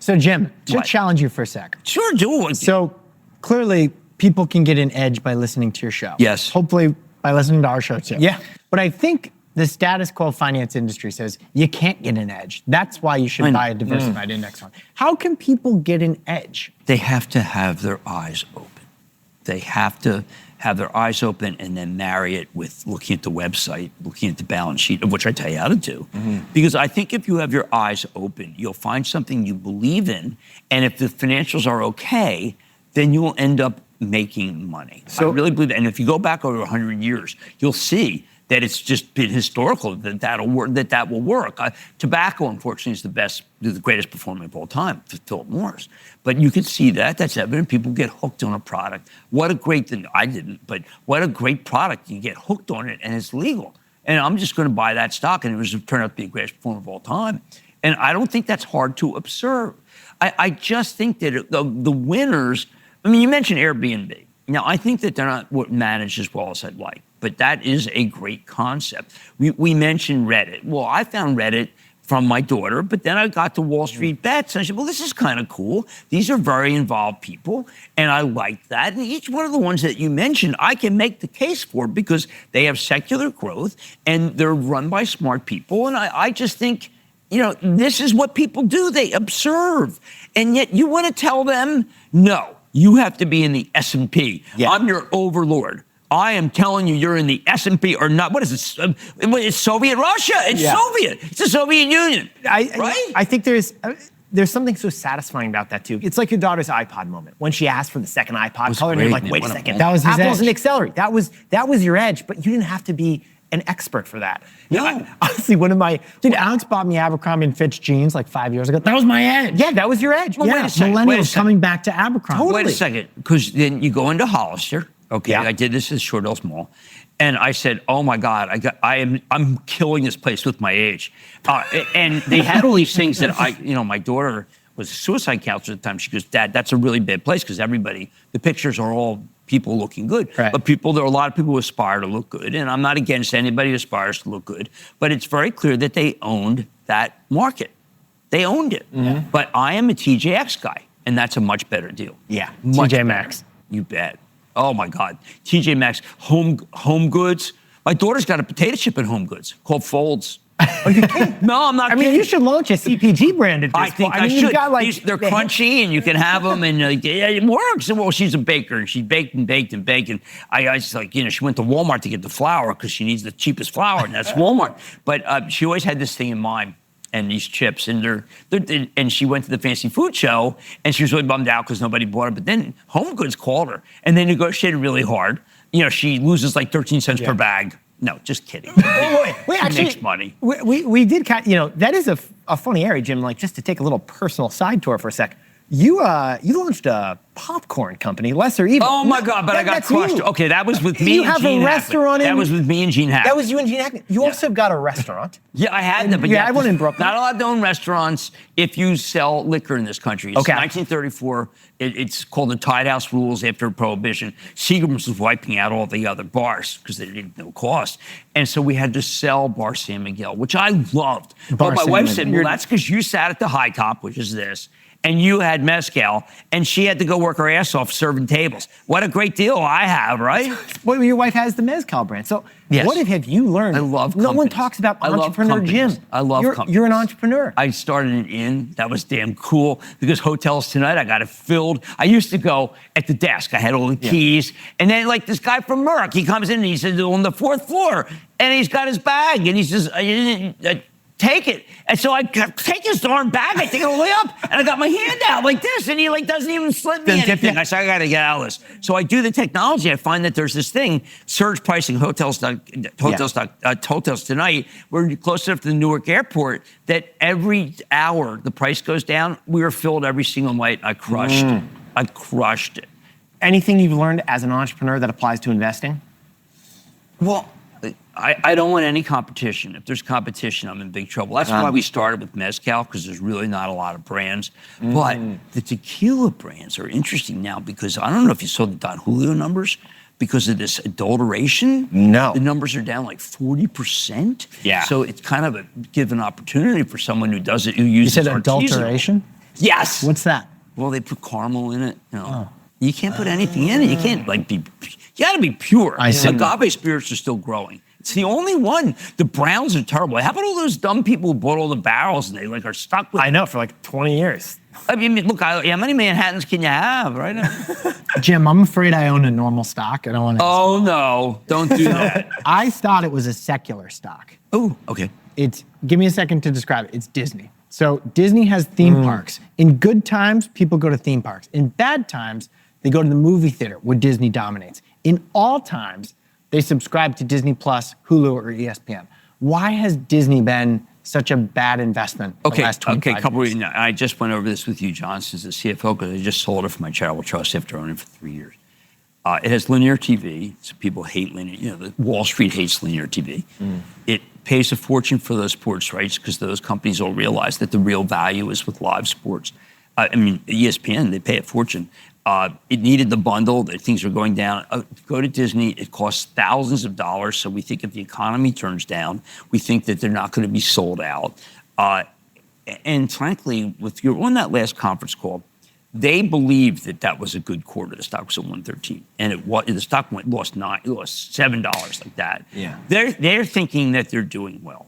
So Jim, to challenge you for a sec. Sure, do it. So clearly people can get an edge by listening to your show. Yes. Hopefully by listening to our show too. Yeah. But I think the status quo finance industry says you can't get an edge. That's why you should buy a diversified index fund. How can people get an edge? They have to have their eyes open. They have to have their eyes open and then marry it with looking at the website, looking at the balance sheet, of which I tell you how to do. Because I think if you have your eyes open, you'll find something you believe in, and if the financials are okay, then you will end up making money. So I really believe that. And if you go back over 100 years, you'll see that it's just been historical that will work. Tobacco, unfortunately, is the greatest performer of all time, Philip Morris. But you can see that's evident. People get hooked on a product. What a great thing! I didn't, but what a great product! You get hooked on it, and it's legal. And I'm just going to buy that stock, and it turned out to be the greatest performer of all time. And I don't think that's hard to observe. I just think that the winners. I mean, you mentioned Airbnb. Now, I think that they're not managed as well as I'd like, but that is a great concept. We mentioned Reddit. Well, I found Reddit from my daughter, but then I got to Wall Street Bets, and I said, well, this is kind of cool. These are very involved people, and I like that. And each one of the ones that you mentioned, I can make the case for because they have secular growth, and they're run by smart people, and I just think, you know, this is what people do. They observe, and yet you want to tell them, no. You have to be in the S&P. Yeah. I'm your overlord. I am telling you, you're in the S&P or not. What is this? It's Soviet Russia. It's Soviet. It's the Soviet Union. Right? I think there's something so satisfying about that too. It's like your daughter's iPod moment when she asked for the second iPod color, and you're like, wait a second, that was his Apple's edge. an accelerate. That was your edge, but you didn't have to be an expert for that. No. Honestly, one of my... Dude, Alex bought me Abercrombie & Fitch jeans like 5 years ago. That was my edge. Yeah, that was your edge. Well, wait a second, millennials coming back to Abercrombie. Totally. Wait a second, because then you go into Hollister. Okay, yeah. I did this at Short Hills Mall, and I said, "Oh my God, I'm killing this place with my age." And they had all these things that my daughter was a suicide counselor at the time. She goes, "Dad, that's a really bad place because the pictures are all people looking good. Right. But there are a lot of people who aspire to look good, and I'm not against anybody who aspires to look good. But it's very clear that they owned that market. They owned it. Mm-hmm. But I am a TJX guy, and that's a much better deal. Yeah, TJ Maxx. You bet. Oh my God. TJ Maxx, Home Goods. My daughter's got a potato chip at Home Goods called Folds. Are you kidding? No, I'm not kidding. I mean, you should launch a CPG brand at this I think point. I mean, should. Got, like, They're crunchy and you can have them and yeah, it works. Well, she's a baker and she baked and baked and baked. And I was like, she went to Walmart to get the flour because she needs the cheapest flour and that's Walmart. But she always had this thing in mind and these chips and and she went to the fancy food show and she was really bummed out because nobody bought it. But then Home Goods called her and they negotiated really hard. She loses like 13 cents per bag. No, just kidding. Wait, actually, makes money. We did kind of, that is a funny area, Jim, like just to take a little personal side tour for a sec. You launched a popcorn company, Lesser Evil. Oh my God, but I got crushed. You. Okay, that was with me you and have Gene a restaurant Hackman. That was with me and Gene Hackman. That was you and Gene Hackman. You also got a restaurant. Yeah, I had that, but I had one in Brooklyn. Not allowed to own restaurants if you sell liquor in this country. It's 1934. It's called the Tide House Rules after Prohibition. Seagram's was wiping out all the other bars because they didn't know cost. And so we had to sell Bar San Miguel, which I loved. But my wife said, well, that's because you sat at the high top, which is this, and you had mezcal, and she had to go work her ass off serving tables. What a great deal I have, right? Well, your wife has the mezcal brand. So what have you learned? I love No one companies. talks about I love entrepreneur Jim. companies. I love companies. You're an entrepreneur. I started an inn. That was damn cool because Hotels Tonight, I got it filled. I used to go at the desk. I had all the keys. And then like this guy from Merck, he comes in and he says, on the 4th floor, and he's got his bag and he says, take it. And so I take his darn bag, I take it all the way up, and I got my hand out like this, and he like doesn't even slip me anything. I said, I gotta get out of this. So I do the technology. I find that there's this thing, surge pricing, hotels Tonight, we're close enough to the Newark airport that every hour the price goes down, we were filled every single night. I crushed it. I crushed it. Anything you've learned as an entrepreneur that applies to investing? Well, I don't want any competition. If there's competition, I'm in big trouble. That's why we started with mezcal, because there's really not a lot of brands. But the tequila brands are interesting now because I don't know if you saw the Don Julio numbers because of this adulteration. No. The numbers are down like 40%. Yeah. So it's kind of a given opportunity for someone who does it, who uses You said artisanal. adulteration? Yes. What's that? Well, they put caramel in it. You can't put anything in it. You can't you gotta be pure. I see. Agave spirits are still growing. It's the only one. The browns are terrible. How about all those dumb people who bought all the barrels and they like are stuck with? I know, for like 20 years. I mean, look, how many Manhattans can you have, right? Jim, I'm afraid I own a normal stock. I don't want to. Oh no, don't do that. I thought it was a secular stock. Oh, okay. Give me a second to describe it. It's Disney. So Disney has theme parks. In good times, people go to theme parks. In bad times, they go to the movie theater where Disney dominates. In all times, they subscribe to Disney Plus, Hulu, or ESPN. Why has Disney been such a bad investment the last 25 years? I just went over this with you, John, as the CFO, because I just sold it for my charitable trust after owning it for 3 years. It has linear TV, so people hate linear. The Wall Street hates linear TV. It pays a fortune for those sports rights because those companies will realize that the real value is with live sports. ESPN, they pay a fortune. It needed the bundle. Things are going down. Go to Disney. It costs thousands of dollars. So we think if the economy turns down, we think that they're not going to be sold out. And frankly, if you're on that last conference call, they believed that that was a good quarter. The stock was at 113, and the stock lost $7 like that. Yeah, they're thinking that they're doing well.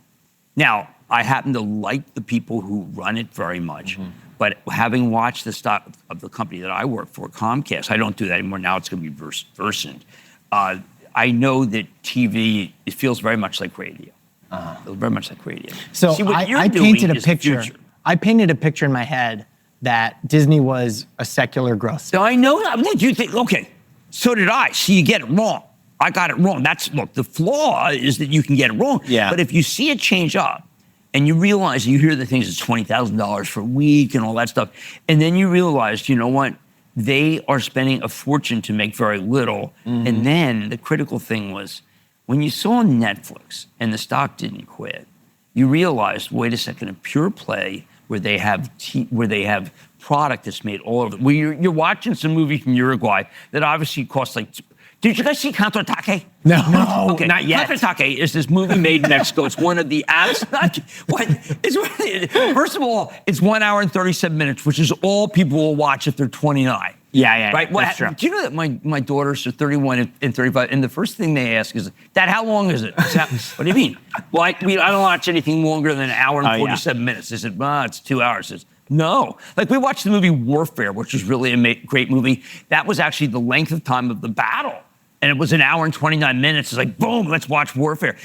Now, I happen to like the people who run it very much. But having watched the stock of the company that I work for, Comcast, I don't do that anymore. Now it's going to be Versant. I know that TV, it feels very much like radio. It feels very much like radio. So See, what I painted a picture. I painted a picture in my head that Disney was a secular growth. So I know that. Look, you think, okay, so did I. See, you get it wrong. I got it wrong. Look, the flaw is that you can get it wrong. Yeah. But if you see it change up, and you realize, you hear the things, it's $20,000 for a week and all that stuff. And then you realize, you know what? They are spending a fortune to make very little. And then the critical thing was, when you saw Netflix and the stock didn't quit, you realized, wait a second, a pure play where they have product that's made all over. Where you're watching some movie from Uruguay that obviously costs like, did you guys see Contraataque? No, Okay, not yet. Contraataque is this movie made in Mexico. It's one of the first of all, it's 1 hour and 37 minutes, which is all people will watch if they're 29. Yeah, Right? That's true. Do you know that my daughters are 31 and 35, and the first thing they ask is, Dad, how long is it? What do you mean? Well, I don't watch anything longer than an hour and 47 minutes. They said, it's 2 hours. I said, no. Like, we watched the movie Warfare, which was really a great movie. That was actually the length of time of the battle. And it was an hour and 29 minutes. It's like, boom, let's watch Warfare.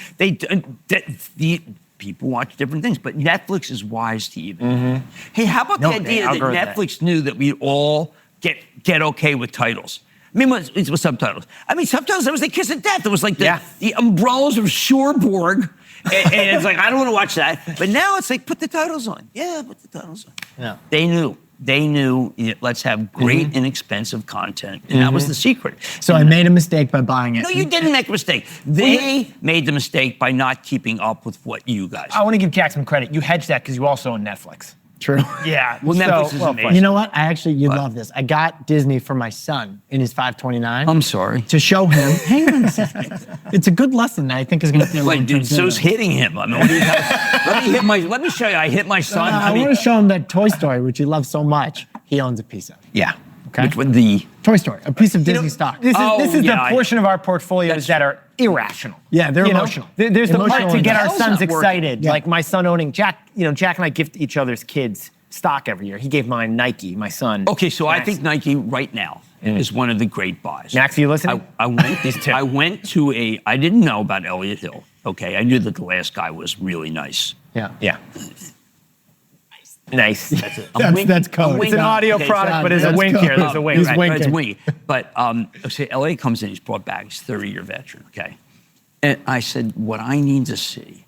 People watch different things, but Netflix is wise to even. Hey, how about the idea that Netflix knew that we'd all get okay with titles? I mean, with subtitles. I mean, subtitles, that was the kiss of death. It was like the umbrellas of Cherbourg. And it's like, I don't want to watch that. But now it's like, put the titles on. Yeah, put the titles on. Yeah. They knew, let's have great, inexpensive content. And that was the secret. So I made a mistake by buying it. No, you didn't make a mistake. They made the mistake by not keeping up with what you guys. I want to give Jack some credit. You hedged that because you also own Netflix. True. Yeah. Well, Netflix is amazing. You know what? You'd love this. I got Disney for my son in his 529. I'm sorry. To show him. Hang on a second. It's a good lesson that I think is going to. Wait, dude, so's hitting him. I mean, what do you have? Let me show you. I hit my son. I want to show him that Toy Story, which he loves so much. He owns a piece of. Yeah. Okay. Which one? The Toy Story, a piece of Disney stock. This is the portion of our portfolios that are irrational. Yeah, they're emotional. There's the part to get our sons not working. excited. Like my son owning Jack. Jack and I gift each other's kids stock every year. He gave mine Nike, my son. Okay, so Max. I think Nike right now is one of the great buys. Max, are you listening? I went to I didn't know about Elliott Hill. Okay, I knew that the last guy was really nice. Yeah. Yeah. Nice. That's it. That's code. It's an audio product, but there's a wink here. There's a wink. He's Right. winking. It's wingy. But say LA comes in, he's brought back, he's a 30-year veteran, okay? And I said, what I need to see,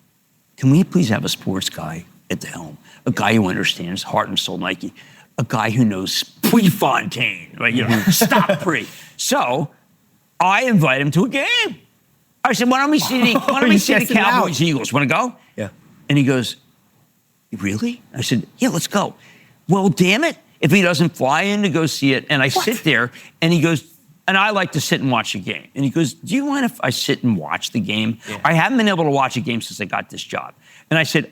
can we please have a sports guy at the helm? A guy who understands heart and soul Nike, a guy who knows Prefontaine, right? Stop pre. So I invite him to a game. I said, why don't we see the Cowboys Eagles? Want to go? Yeah. And he goes, really? I said, yeah, let's go. Well, damn it, if he doesn't fly in to go see it, and I sit there, and he goes, and I like to sit and watch a game. And he goes, do you mind if I sit and watch the game? Yeah. I haven't been able to watch a game since I got this job. And I said,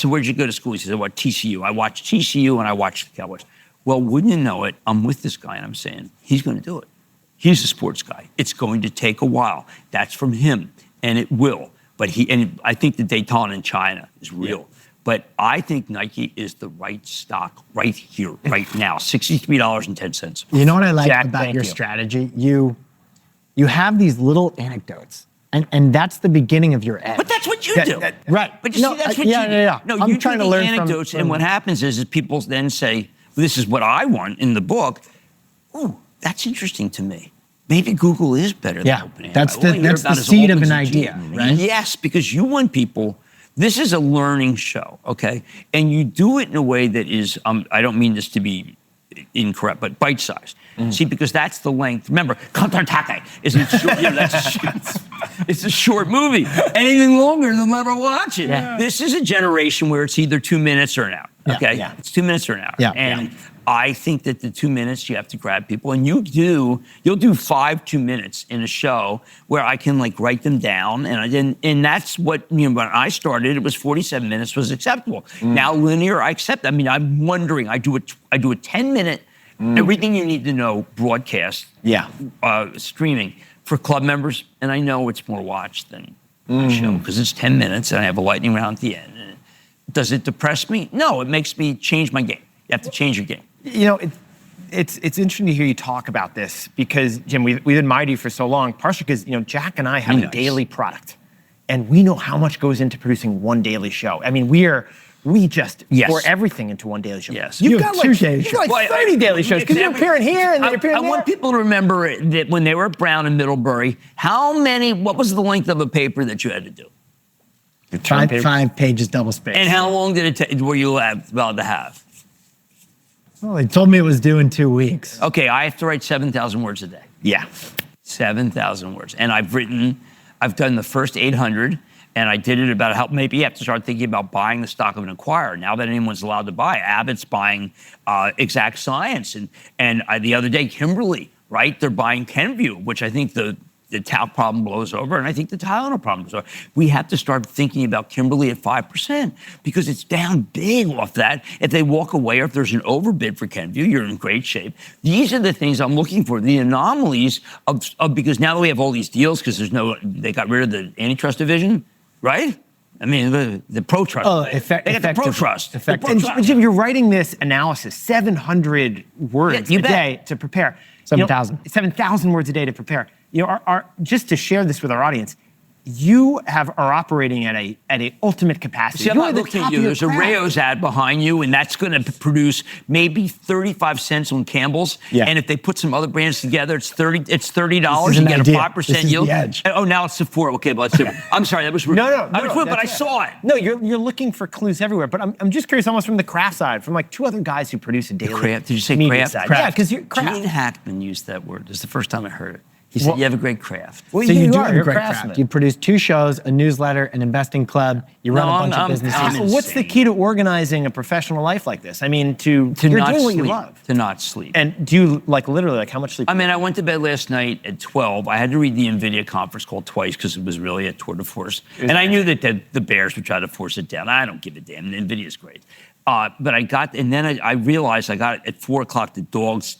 where'd you go to school? He said, what, TCU. I watched TCU and I watched the Cowboys. Well, wouldn't you know it, I'm with this guy and I'm saying, he's going to do it. He's a sports guy. It's going to take a while. That's from him, and it will. But I think the Daytona in China is real. Yeah. But I think Nike is the right stock right here, right now, $63.10. You know what I like about your strategy? You have these little anecdotes. And that's the beginning of your edge. But that's what you do. Right. But you see, that's what you do. Yeah. No, I'm you trying do to the learn anecdotes, from and what happens is people then say, well, this is what I want in the book. Ooh, that's interesting to me. Maybe Google is better than OpenAI. That's the seed of an idea, right? Yes, because you want people. This is a learning show, okay? And you do it in a way that is, I don't mean this to be incorrect, but bite-sized. See, because that's the length. Remember, Contre-Attaque isn't short. It's a short movie. Anything longer, they'll never watch it. Yeah. This is a generation where it's either 2 minutes or an hour, okay? Yeah. It's 2 minutes or an hour. Yeah. And I think that the 2 minutes you have to grab people, and you'll do 5 2 minutes in a show where I can like write them down, and that's what when I started, it was 47 minutes was acceptable. Now linear, I accept. I mean, I'm wondering. I do a 10-minute, everything you need to know broadcast, streaming for club members, and I know it's more watched than a show because it's 10 minutes and I have a lightning round at the end. And does it depress me? No, it makes me change my game. You have to change your game. It's interesting to hear you talk about this because, Jim, we've admired you for so long, partially because, Jack and I have a daily product. And we know how much goes into producing one daily show. I mean, we just pour everything into one daily show. Yes. You've got like 30 daily shows because you're appearing here and then you're appearing there. I want people to remember that when they were at Brown and Middlebury, what was the length of a paper that you had to do? 5 pages double space. And how long did it take? Were you allowed to have? Well, they told me it was due in 2 weeks. Okay, I have to write 7,000 words a day. Yeah. 7,000 words. And I've done the first 800, and I did it about how maybe you have to start thinking about buying the stock of an acquirer. Now that anyone's allowed to buy, Abbott's buying Exact Science. And the other day, Kimberly, right? They're buying Kenvue, which I think the talc problem blows over, and I think the Tylenol problem blows over. We have to start thinking about Kimberly at 5% because it's down big off that. If they walk away or if there's an overbid for Kenvue, you're in great shape. These are the things I'm looking for, the anomalies of because now that we have all these deals because they got rid of the antitrust division, right? I mean, the pro-trust. Oh, they got the pro-trust. And Jim, you're writing this analysis, 700 words a day to prepare. 7,000. 7,000 words a day to prepare. Just to share this with our audience, you are operating at a ultimate capacity. See, I'm not looking at you. There's a Rayo's ad behind you, and that's going to produce maybe 35 cents on Campbell's. Yeah. And if they put some other brands together, it's $30. You get a 5% yield. Oh, now it's Sephora. Okay, but I'm sorry, that was rude. No, but I saw it. No, you're looking for clues everywhere. But I'm just curious, almost from the craft side, from like two other guys who produce a daily. Did you say media craft? Side. Yeah, because you're craft. Gene Hackman used that word. This is the first time I heard it. He said, you have a great craft. Well, so you do have a great craft. You produce 2 shows, a newsletter, an investing club. You run a bunch of businesses. What's the key to organizing a professional life like this? I mean, you're doing what you love. To not sleep. And do you, literally, how much sleep? I mean, I went to bed last night at 12. I had to read the Nvidia conference call twice because it was really a tour de force. And I knew that the bears would try to force it down. I don't give a damn. Nvidia's great. But I realized I got it at 4 o'clock, the dogs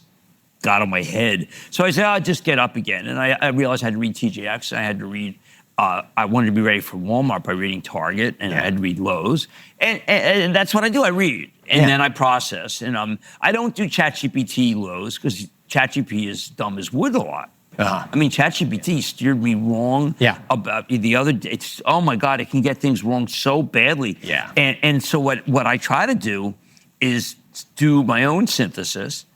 got on my head. So I said, I'll just get up again. And I realized I had to read TJX. I had to read, I wanted to be ready for Walmart by reading Target, and I had to read Lowe's. And that's what I do. I read, and then I process. And I don't do ChatGPT Lowe's because ChatGPT is dumb as wood a lot. I mean, ChatGPT steered me wrong about the other day. Oh my God, it can get things wrong so badly. Yeah. And so what I try to do is do my own synthesis.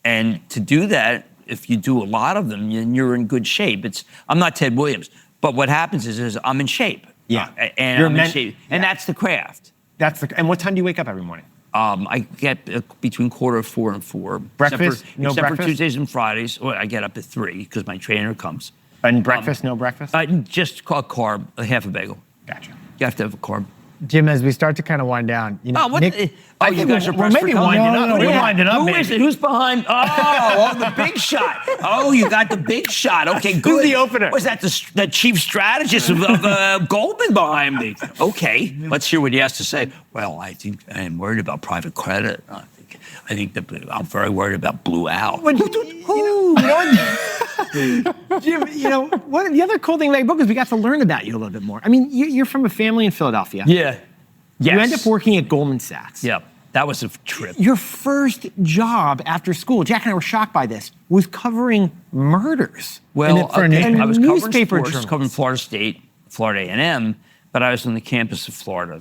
And to do that, if you do a lot of them, then you're in good shape. I'm not Ted Williams, but what happens is I'm in shape. Yeah, and I'm in shape, and that's the craft. And what time do you wake up every morning? I get between 3:45 and 4. Breakfast? Except for Tuesdays and Fridays. Well, I get up at 3 because my trainer comes. And breakfast? No breakfast? Just a carb, half a bagel. Gotcha. You have to have a carb. Jim, as we start to kind of wind down, Nick, you guys are maybe winding up. We're winding up. Who is it? Who's behind? Oh, the big shot. Oh, you got the big shot. Okay, good. Who's the opener? Was that the chief strategist of Goldman behind me? Okay, let's hear what he has to say. Well, I think I am worried about private credit. I think that I'm very worried about Blue Owl. Jim, one of the other cool thing about your book is we got to learn about you a little bit more. I mean, you're from a family in Philadelphia. Yeah. You end up working at Goldman Sachs. Yeah, that was a trip. Your first job after school, Jack and I were shocked by this, was covering murders. Well, I was covering sports, covering Florida State, Florida A&M, but I was on the campus of Florida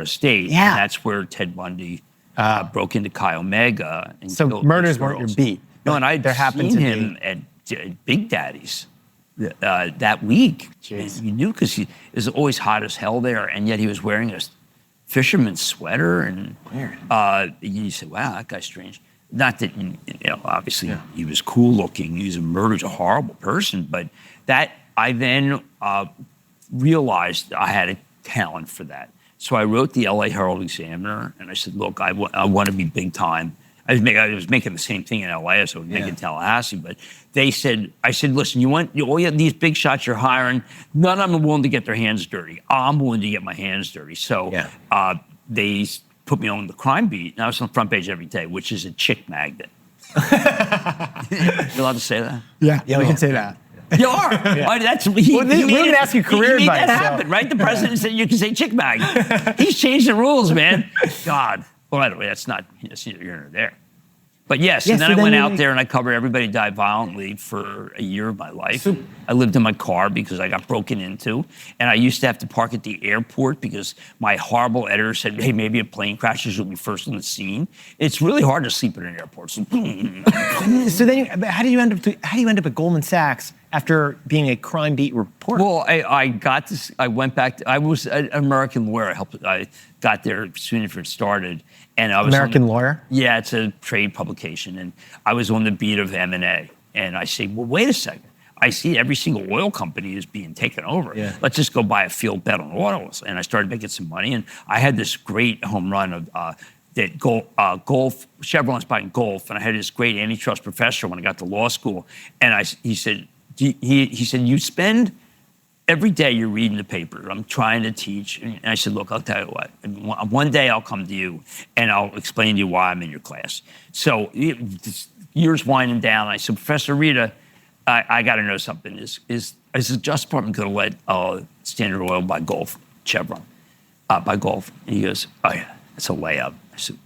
State. Yeah. And that's where Ted Bundy broke into Chi Omega. And so murders weren't your beat. No, and I'd seen him at Big Daddy's that week. Jeez. You knew because it was always hot as hell there, and yet he was wearing a fisherman's sweater. And weird. You said, wow, that guy's strange. Not that, obviously he was cool looking. He was a horrible person. But that, I then realized I had a talent for that. So I wrote the LA Herald Examiner, and I said, look, I want to be big time. I was making the same thing in LA as I was making in Tallahassee, but I said, listen, all these big shots you're hiring, none of them are willing to get their hands dirty. I'm willing to get my hands dirty. So they put me on the crime beat, and I was on the front page every day, which is a chick magnet. You allowed to say that? Yeah, we can say that. You are. That's we're going to ask you career advice. That happen, right? The president said you can say chick magnet. He's changed the rules, man. God. Well, by the way, that's not you're there. But yes, and then I went out there and I covered Everybody Died Violently for a year of my life. I lived in my car because I got broken into, and I used to have to park at the airport because my horrible editor said, hey, maybe a plane crashes, you'll be first on the scene. It's really hard to sleep at an airport. So then, how do you end up at Goldman Sachs after being a crime beat reporter? Well, I went back. I was an American lawyer. I got there soon after it started. And I was American Lawyer? Yeah, it's a trade publication. And I was on the beat of M&A. And I say, well, wait a second. I see every single oil company is being taken over. Yeah. Let's just go buy a field bet on oils. And I started making some money. And I had this great home run of that Gulf, Chevron's buying Gulf. And I had this great antitrust professor when I got to law school. And he said, he said, you spend every day you're reading the paper. I'm trying to teach. And I said, look, I'll tell you what. One day I'll come to you and I'll explain to you why I'm in your class. So years winding down. I said, Professor Rita, I got to know something. Is the Justice Department going to let Standard Oil buy Gulf, Chevron, buy Gulf? And he goes, oh yeah, it's a layup.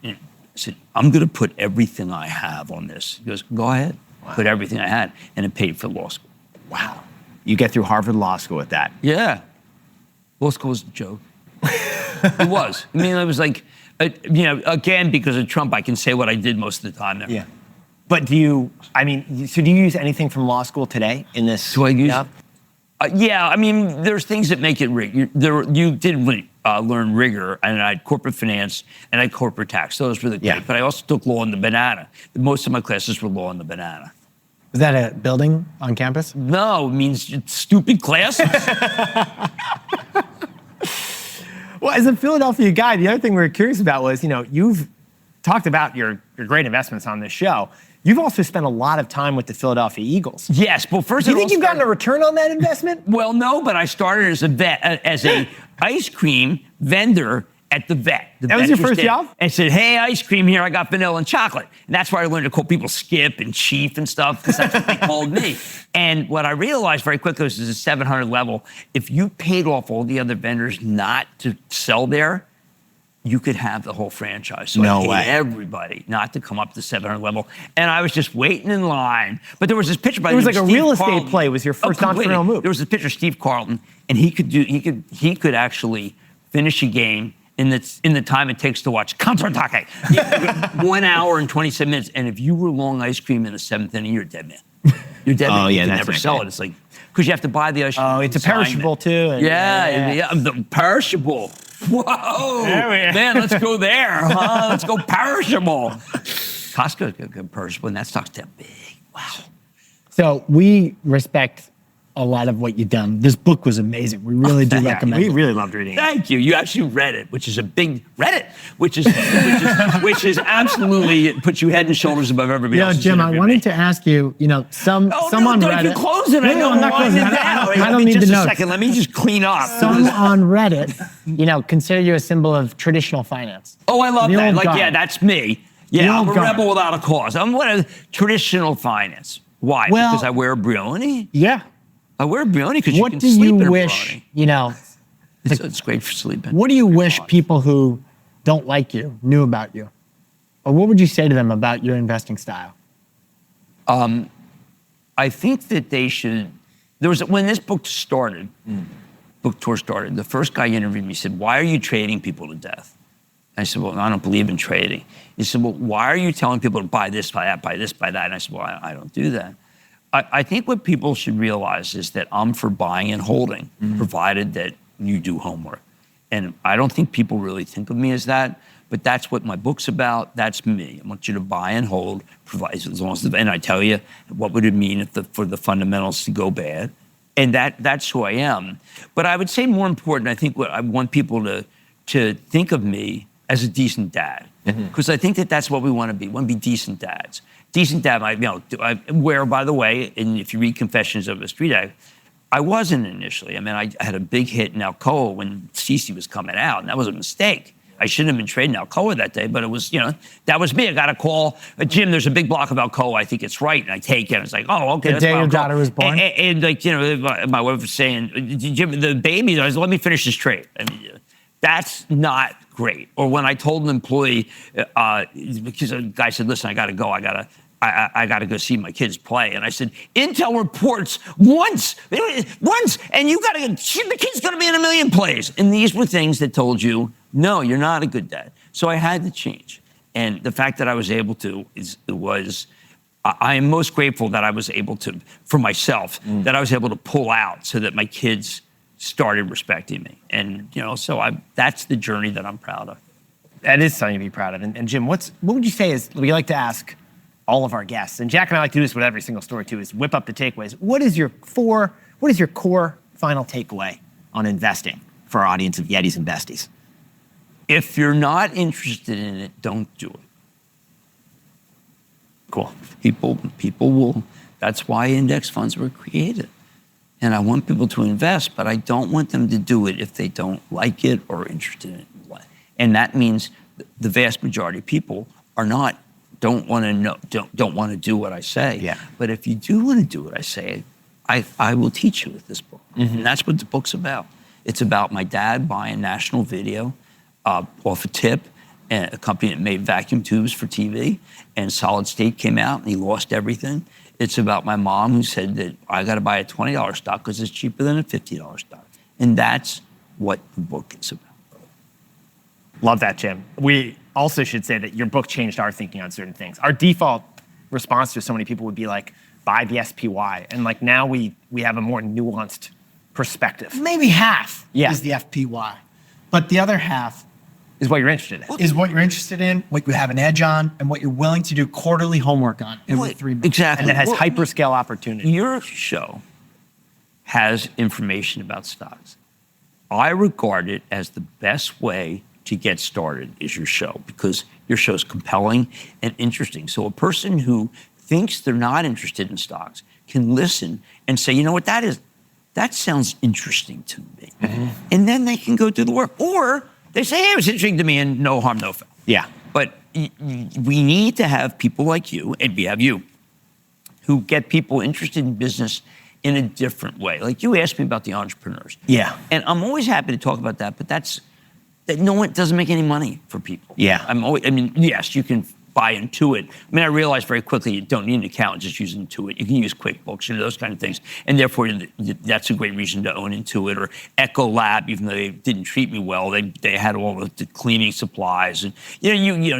I said, I'm going to put everything I have on this. He goes, go ahead. Wow. Put everything I had, and it paid for law school. Wow. You get through Harvard Law School with that. Yeah. Law school was a joke. It was. I mean, it was like, again, because of Trump, I can say what I did most of the time there. Yeah. But do you use anything from law school today in this? Do I use? Yeah, I mean, there's things that make it rigor. You did learn rigor, and I had corporate finance, and I had corporate tax. Those were the great. Yeah. But I also took law on the banana. Most of my classes were law on the banana. Was that a building on campus? No, it means stupid classes. Well, as a Philadelphia guy, the other thing we were curious about was, you've talked about your great investments on this show. You've also spent a lot of time with the Philadelphia Eagles. Yes, well, first do you think you've gotten a return on that investment? Well, no, but I started as a ice cream vendor at the vet. That was your first job? And said, hey, ice cream here, I got vanilla and chocolate. And that's where I learned to call people Skip and Chief and stuff, because that's what they called me. And what I realized very quickly was, at a 700 level, if you paid off all the other vendors not to sell there, you could have the whole franchise. So I paid everybody not to come up to 700 level. And I was just waiting in line. But there was this picture by it was like Steve a real Carlton. estate play was your first entrepreneurial move. There was a picture of Steve Carlton, and he could actually finish a game in the time it takes to watch counterattack. 1 hour and 27 minutes. And if you were long ice cream in the seventh inning, you're a dead man. You're dead man. You can never sell it. It's like, because you have to buy the ice cream. Oh, it's a perishable too. Yeah, the perishable. Whoa, man, let's go there. Huh? Let's go perishable. Costco's got perishable, and that stock's that big. Wow. So we respect a lot of what you've done. This book was amazing. We really do recommend it. We really loved reading it. Thank you. You actually read it, which is a big Reddit, which is absolutely puts you head and shoulders above everybody else. Jim, I wanted to ask you, some on Reddit. You close it. No, I'm not closing it. I don't need the notes. A second. Let me just clean up. Some on Reddit, consider you a symbol of traditional finance. Oh, I love that. Yeah, that's me. Yeah, I'm a rebel without a cause. I'm what a traditional finance. Why? Well, because I wear a brioni? Yeah. I wear a brioni because you can sleep in a wish, brioni. It's great for sleeping. What do you wish people who don't like you knew about you? Or what would you say to them about your investing style? I think that they should, when this book started, book tour started, the first guy interviewed me said, why are you trading people to death? I said, well, I don't believe in trading. He said, well, why are you telling people to buy this, buy that, buy this, buy that? And I said, well, I don't do that. I think what people should realize is that I'm for buying and holding, provided that you do homework. And I don't think people really think of me as that, but that's what my book's about. That's me. I want you to buy and hold, provide as long as and I tell you what would it mean for the fundamentals to go bad, and that's who I am. But I would say more important, I think what I want people to think of me as a decent dad, because I think that's what we want to be. We want to be decent dads. Decent dad, where, by the way, and if you read Confessions of a Street Addict, I wasn't initially. I mean, I had a big hit in Alcoa when Cece was coming out, and that was a mistake. I shouldn't have been trading Alcoa that day, but it was, that was me. I got a call, Jim, there's a big block of Alcoa. I think it's right, and I take it. It's like, oh, okay. The day your daughter was born? And my wife was saying, Jim, the baby, I was, let me finish this trade. I mean, that's not great. Or when I told an employee, because a guy said, listen, I got to go. I got to go see my kids play. And I said, Intel reports once, and you got to, the kid's going to be in a million plays. And these were things that told you, no, you're not a good dad. So I had to change. And the fact that I was able to I am most grateful that I was able to, for myself, that I was able to pull out so that my kids started respecting me. And, so that's the journey that I'm proud of. That is something to be proud of. And Jim, what would you say is, we like to ask all of our guests, and Jack and I like to do this with every single story too, is whip up the takeaways. What is your core final takeaway on investing for our audience of Yetis and Besties? If you're not interested in it, don't do it. Cool. People will, That's why index funds were created. And I want people to invest, but I don't want them to do it if they don't like it or interested in it. And that means the vast majority of people don't want to do what I say. Yeah. But if you do want to do what I say, I will teach you with this book. And that's what the book's about. It's about my dad buying National Video off a tip, and a company that made vacuum tubes for TV, and Solid State came out and he lost everything. It's about my mom who said that I got to buy a $20 stock because it's cheaper than a $50 stock. And that's what the book is about. Love that, Jim. We also should say that your book changed our thinking on certain things. Our default response to so many people would be like, buy the SPY. And like now we have a more nuanced perspective. Maybe half Yeah. is the FPY. But the other half Is what you're interested in. is what you're interested in, what you have an edge on, and what you're willing to do quarterly homework on every 3 months. Exactly. And that has Well, hyperscale opportunity. Your show has information about stocks. I regard it as the best way to get started is your show, because your show is compelling and interesting. So a person who thinks they're not interested in stocks can listen and say, you know what, that sounds interesting to me. And then they can go do the work. Or they say, hey, it was interesting to me, and no harm, no foul. Yeah. But we need to have people like you, and we have you, who get people interested in business in a different way. Like you asked me about the entrepreneurs. Yeah. And I'm always happy to talk about that, but that no one doesn't make any money for people. Yeah. Yes, you can buy Intuit. I mean, I realized very quickly you don't need an accountant, just use Intuit. You can use QuickBooks, those kind of things. And therefore, that's a great reason to own Intuit. Or Echo Lab, even though they didn't treat me well, they had all of the cleaning supplies. And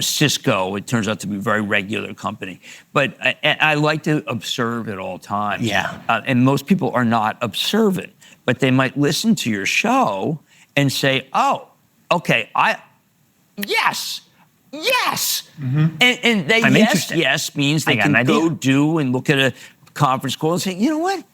Cisco, it turns out to be a very regular company. But I like to observe at all times. Yeah. And most people are not observant, but they might listen to your show and say, oh, okay, yes. And they, I'm interested. yes means they I got an can go idea. do and look at a conference call and say, you know what?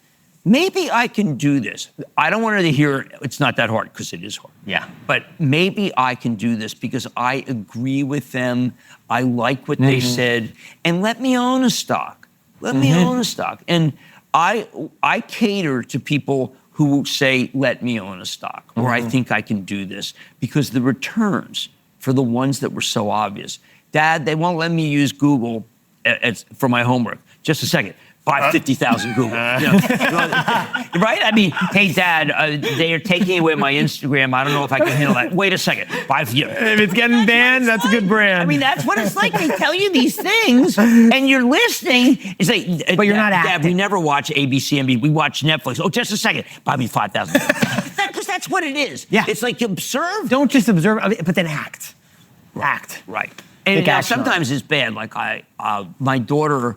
Maybe I can do this. I don't want her to hear it's not that hard, because it is hard. Yeah. But maybe I can do this because I agree with them. I like what they said. And let me own a stock. Let me own a stock. And I cater to people who say, let me own a stock, or I think I can do this, because the returns for the ones that were so obvious. Dad, they won't let me use Google for my homework. Just a second. Buy 50,000 Google. Right? I mean, hey, Dad, they are taking away my Instagram. I don't know if I can handle that. Wait a second. If it's getting banned, that's a good brand. I mean, that's what it's like. They tell you these things, and you're listening. It's like, But you're not Dad, acting. we never watch ABC, NBC. We watch Netflix. Oh, just a second. Buy me 5,000. Because that's what it is. Yeah. It's like you observe. Don't just observe, but then act. Act. Right. And now sometimes it's bad. Like my daughter,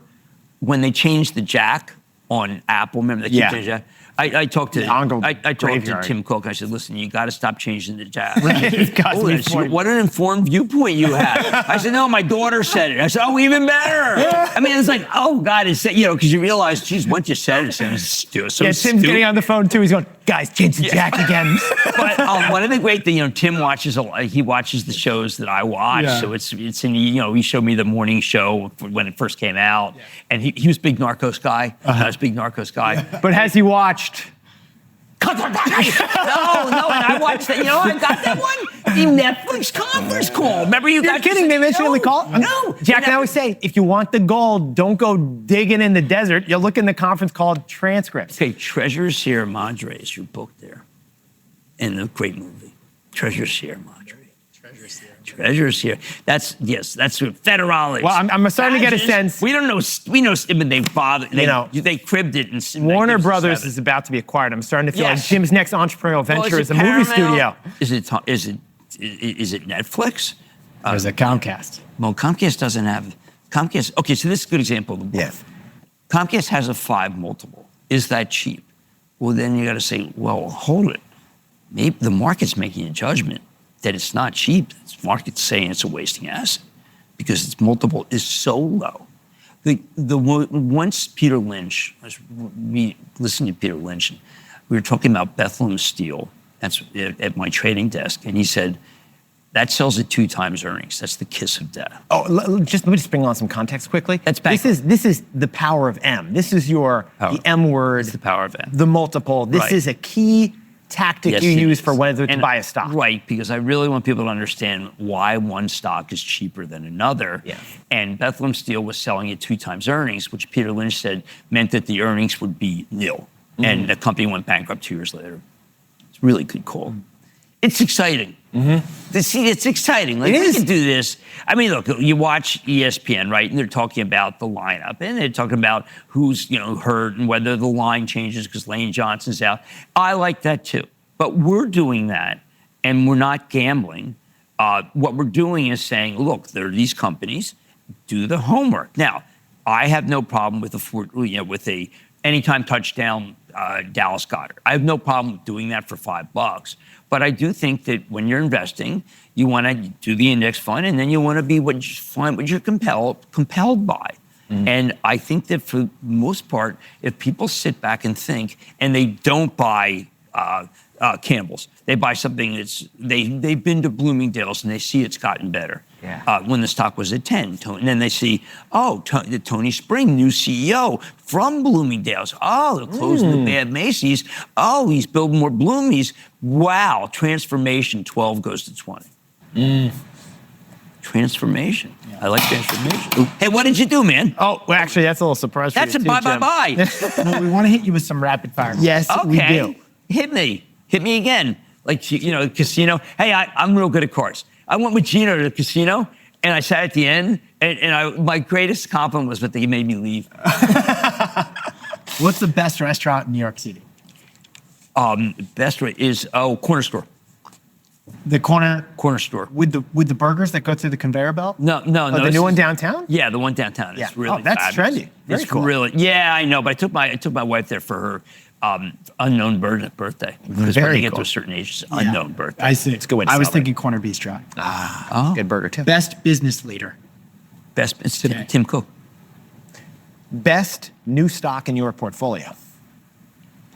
when they changed the jack on Apple, remember they keep changing the jack? I talked to Tim Cook. I said, listen, you got to stop changing the jack. What an informed viewpoint you have. I said, no, my daughter said it. I said, oh, even better. I mean, it's like, oh, God, it's, because you realize, geez, once you said it, it's so Tim's getting on the phone too. He's going, guys, change the jack again. But one of the great things, Tim watches he watches the shows that I watch. Yeah. So it's in, he showed me the morning show when it first came out. Yeah. And he was a big Narcos guy. I was a big Narcos guy. But has he watched? No, and I watched that. I got that one. The Netflix conference call. Remember You're kidding? They mentioned in the call? No. Jack and I always say, if you want the gold, don't go digging in the desert. You'll look in the conference call transcripts. Okay, Treasure Sierra Madre is your book there. And a great movie. Treasure Sierra Madre. Treasure Sierra. That's federales. Well, I'm starting to get a sense. We don't know. We know, but they bothered. They cribbed it. And Warner Brothers is about to be acquired. I'm starting to feel like Jim's next entrepreneurial venture is a movie studio. Is it Netflix? Or is it Comcast? Well, Comcast doesn't have Comcast. Okay, so this is a good example of the book. Yes. Comcast has a 5 multiple. Is that cheap? Well, then you got to say, well, hold it. Maybe the market's making a judgment that it's not cheap. The market's saying it's a wasting asset because its multiple is so low. Once Peter Lynch, I was listening to Peter Lynch, and we were talking about Bethlehem Steel at my trading desk, and he said, That sells at 2 times earnings. That's the kiss of death. Oh, let me just bring on some context quickly. That's this is the power of M. This is the M word. It's the power of M. The multiple. This is a key tactic you use for whether to buy a stock. Right, because I really want people to understand why one stock is cheaper than another. Yeah. And Bethlehem Steel was selling at 2 times earnings, which Peter Lynch said meant that the earnings would be nil. And the company went bankrupt 2 years later. It's a really good call. It's exciting. See, it's exciting. Like, we can do this. I mean, look, you watch ESPN, right? And they're talking about the lineup, and they're talking about who's hurt and whether the line changes because Lane Johnson's out. I like that too. But we're doing that, and we're not gambling. What we're doing is saying, look, there are these companies. Do the homework. Now, I have no problem with a anytime touchdown Dallas Goedert. I have no problem doing that for $5. But I do think that when you're investing, you want to do the index fund, and then you want to be what you're compelled by. And I think that for the most part, if people sit back and think, and they don't buy Campbell's, they buy something they've been to Bloomingdale's and they see it's gotten better. When the stock was at 10, and then they see, Tony Spring, new CEO from Bloomingdale's. They're closing the bad Macy's. He's building more Bloomies. Wow, transformation. 12 goes to 20. Transformation. I like transformation. Ooh. Hey, what did you do, man? Oh, well, actually, that's a little surprise for you. That's a bye. Well, we want to hit you with some rapid fire. Yes, we do. Hit me again. Like, casino. Hey, I'm real good at cards. I went with Gino to the casino, and I sat at the end, and my greatest compliment was that they made me leave. What's the best restaurant in New York City? Best rate is Corner Store. The corner store with the burgers that go through the conveyor belt. No. The new one downtown. Yeah, the one downtown. It's really that's fabulous. trendy. Very cool. Really. Yeah, I know. But I took my wife there for her unknown birthday. Because when they get to a certain age, it's unknown birthday. I see. It's a good way to I was celebrate. thinking Corner Bistro. Good burger too. Best business leader. It's Tim Cook. Best new stock in your portfolio.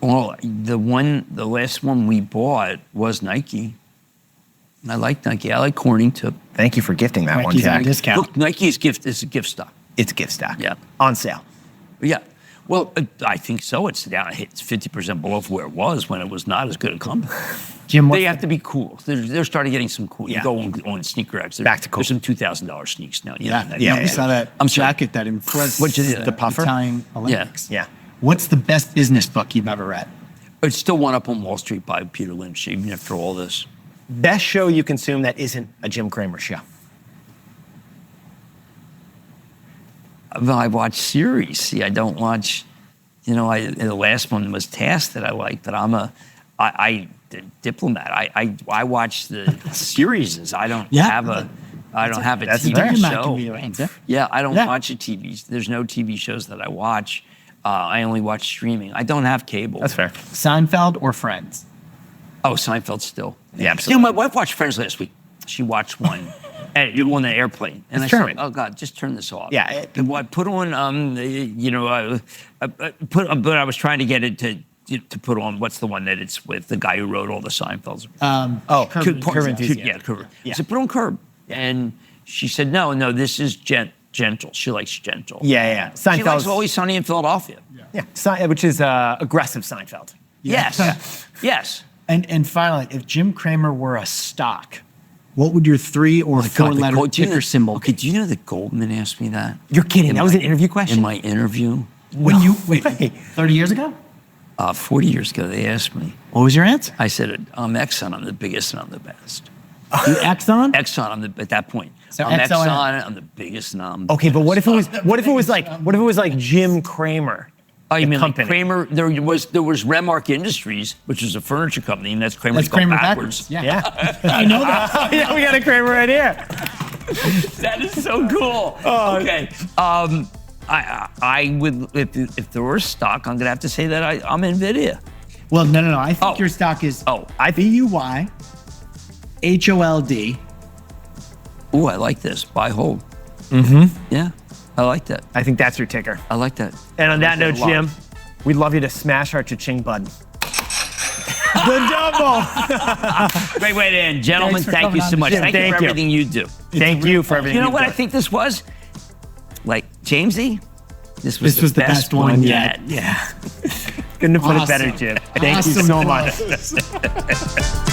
Well, the last one we bought was Nike. I like Nike. I like Corning too. Thank you for gifting that Nike's one, on Jack. discount. Look, Nike is a gift stock. It's a gift stock. Yeah. On sale. Yeah. Well, I think so. It's down. It's 50% below where it was when it was not as good a company. Jim, they have to be cool. They're starting getting some cool. Yeah. You go on Sneaker X. Back to cool. There's some $2,000 sneaks now. Yeah. We saw that jacket that influenced the puffer? Italian Olympics. Yeah. What's the best business book you've ever read? It's still One Up on Wall Street by Peter Lynch, even after all this. Best show you consume that isn't a Jim Cramer show. Well, I watch series. See, I don't watch. The last one was Task that I like, but I Diplomat. I watch the series. I don't have a TV show. Yeah, I don't watch a TV. There's no TV shows that I watch. I only watch streaming. I don't have cable. That's fair. Seinfeld or Friends? Oh, Seinfeld still. Yeah, absolutely. My wife watched Friends last week. She watched one. On the airplane, and I said, "Oh God, just turn this off." Yeah. I put on, but I was trying to get it to put on. What's the one that it's with the guy who wrote all the Seinfelds? Curb Enthusiasm. Curb. I said, put on Curb, and she said, "No, this is gentle." She likes gentle. Yeah. She likes Always Sunny in Philadelphia. Yeah. Which is aggressive Seinfeld. Yes. And finally, if Jim Cramer were a stock, what would your 3 or 4 letter ticker symbol be? Okay, do you know that Goldman asked me that? You're kidding. That was an interview question? In my interview. When you, 30 years ago? 40 years ago, they asked me. What was your answer? I said, I'm Exxon, I'm the biggest and I'm the best. You Exxon? Exxon, at that point. So I'm Exxon- Exxon, I'm the biggest and I'm Okay, but what if it was like Jim Cramer? Oh, you mean like company. Cramer? There was Remark Industries, which is a furniture company, and that's Cramer backwards. Yeah. I know that. Yeah, we got a Cramer right here. That is so cool. Okay. I would, if there were a stock, I'm gonna have to say that I'm Nvidia. Well, no. I think your stock is BUY, HOLD. Ooh, I like this. Buy hold. Yeah, I like that. I think that's your ticker. I like that. And on that note, Jim, we'd love you to smash our cha-ching button. The double. Great way to end. Gentlemen, thank you so much. Jim, Thank you for thank you. everything you do. Thank you for everything. You know you've what done. I think this was? Like, Jamesy, this was the best one yet. Yeah. Couldn't have put it better, Jim. Thank you so much.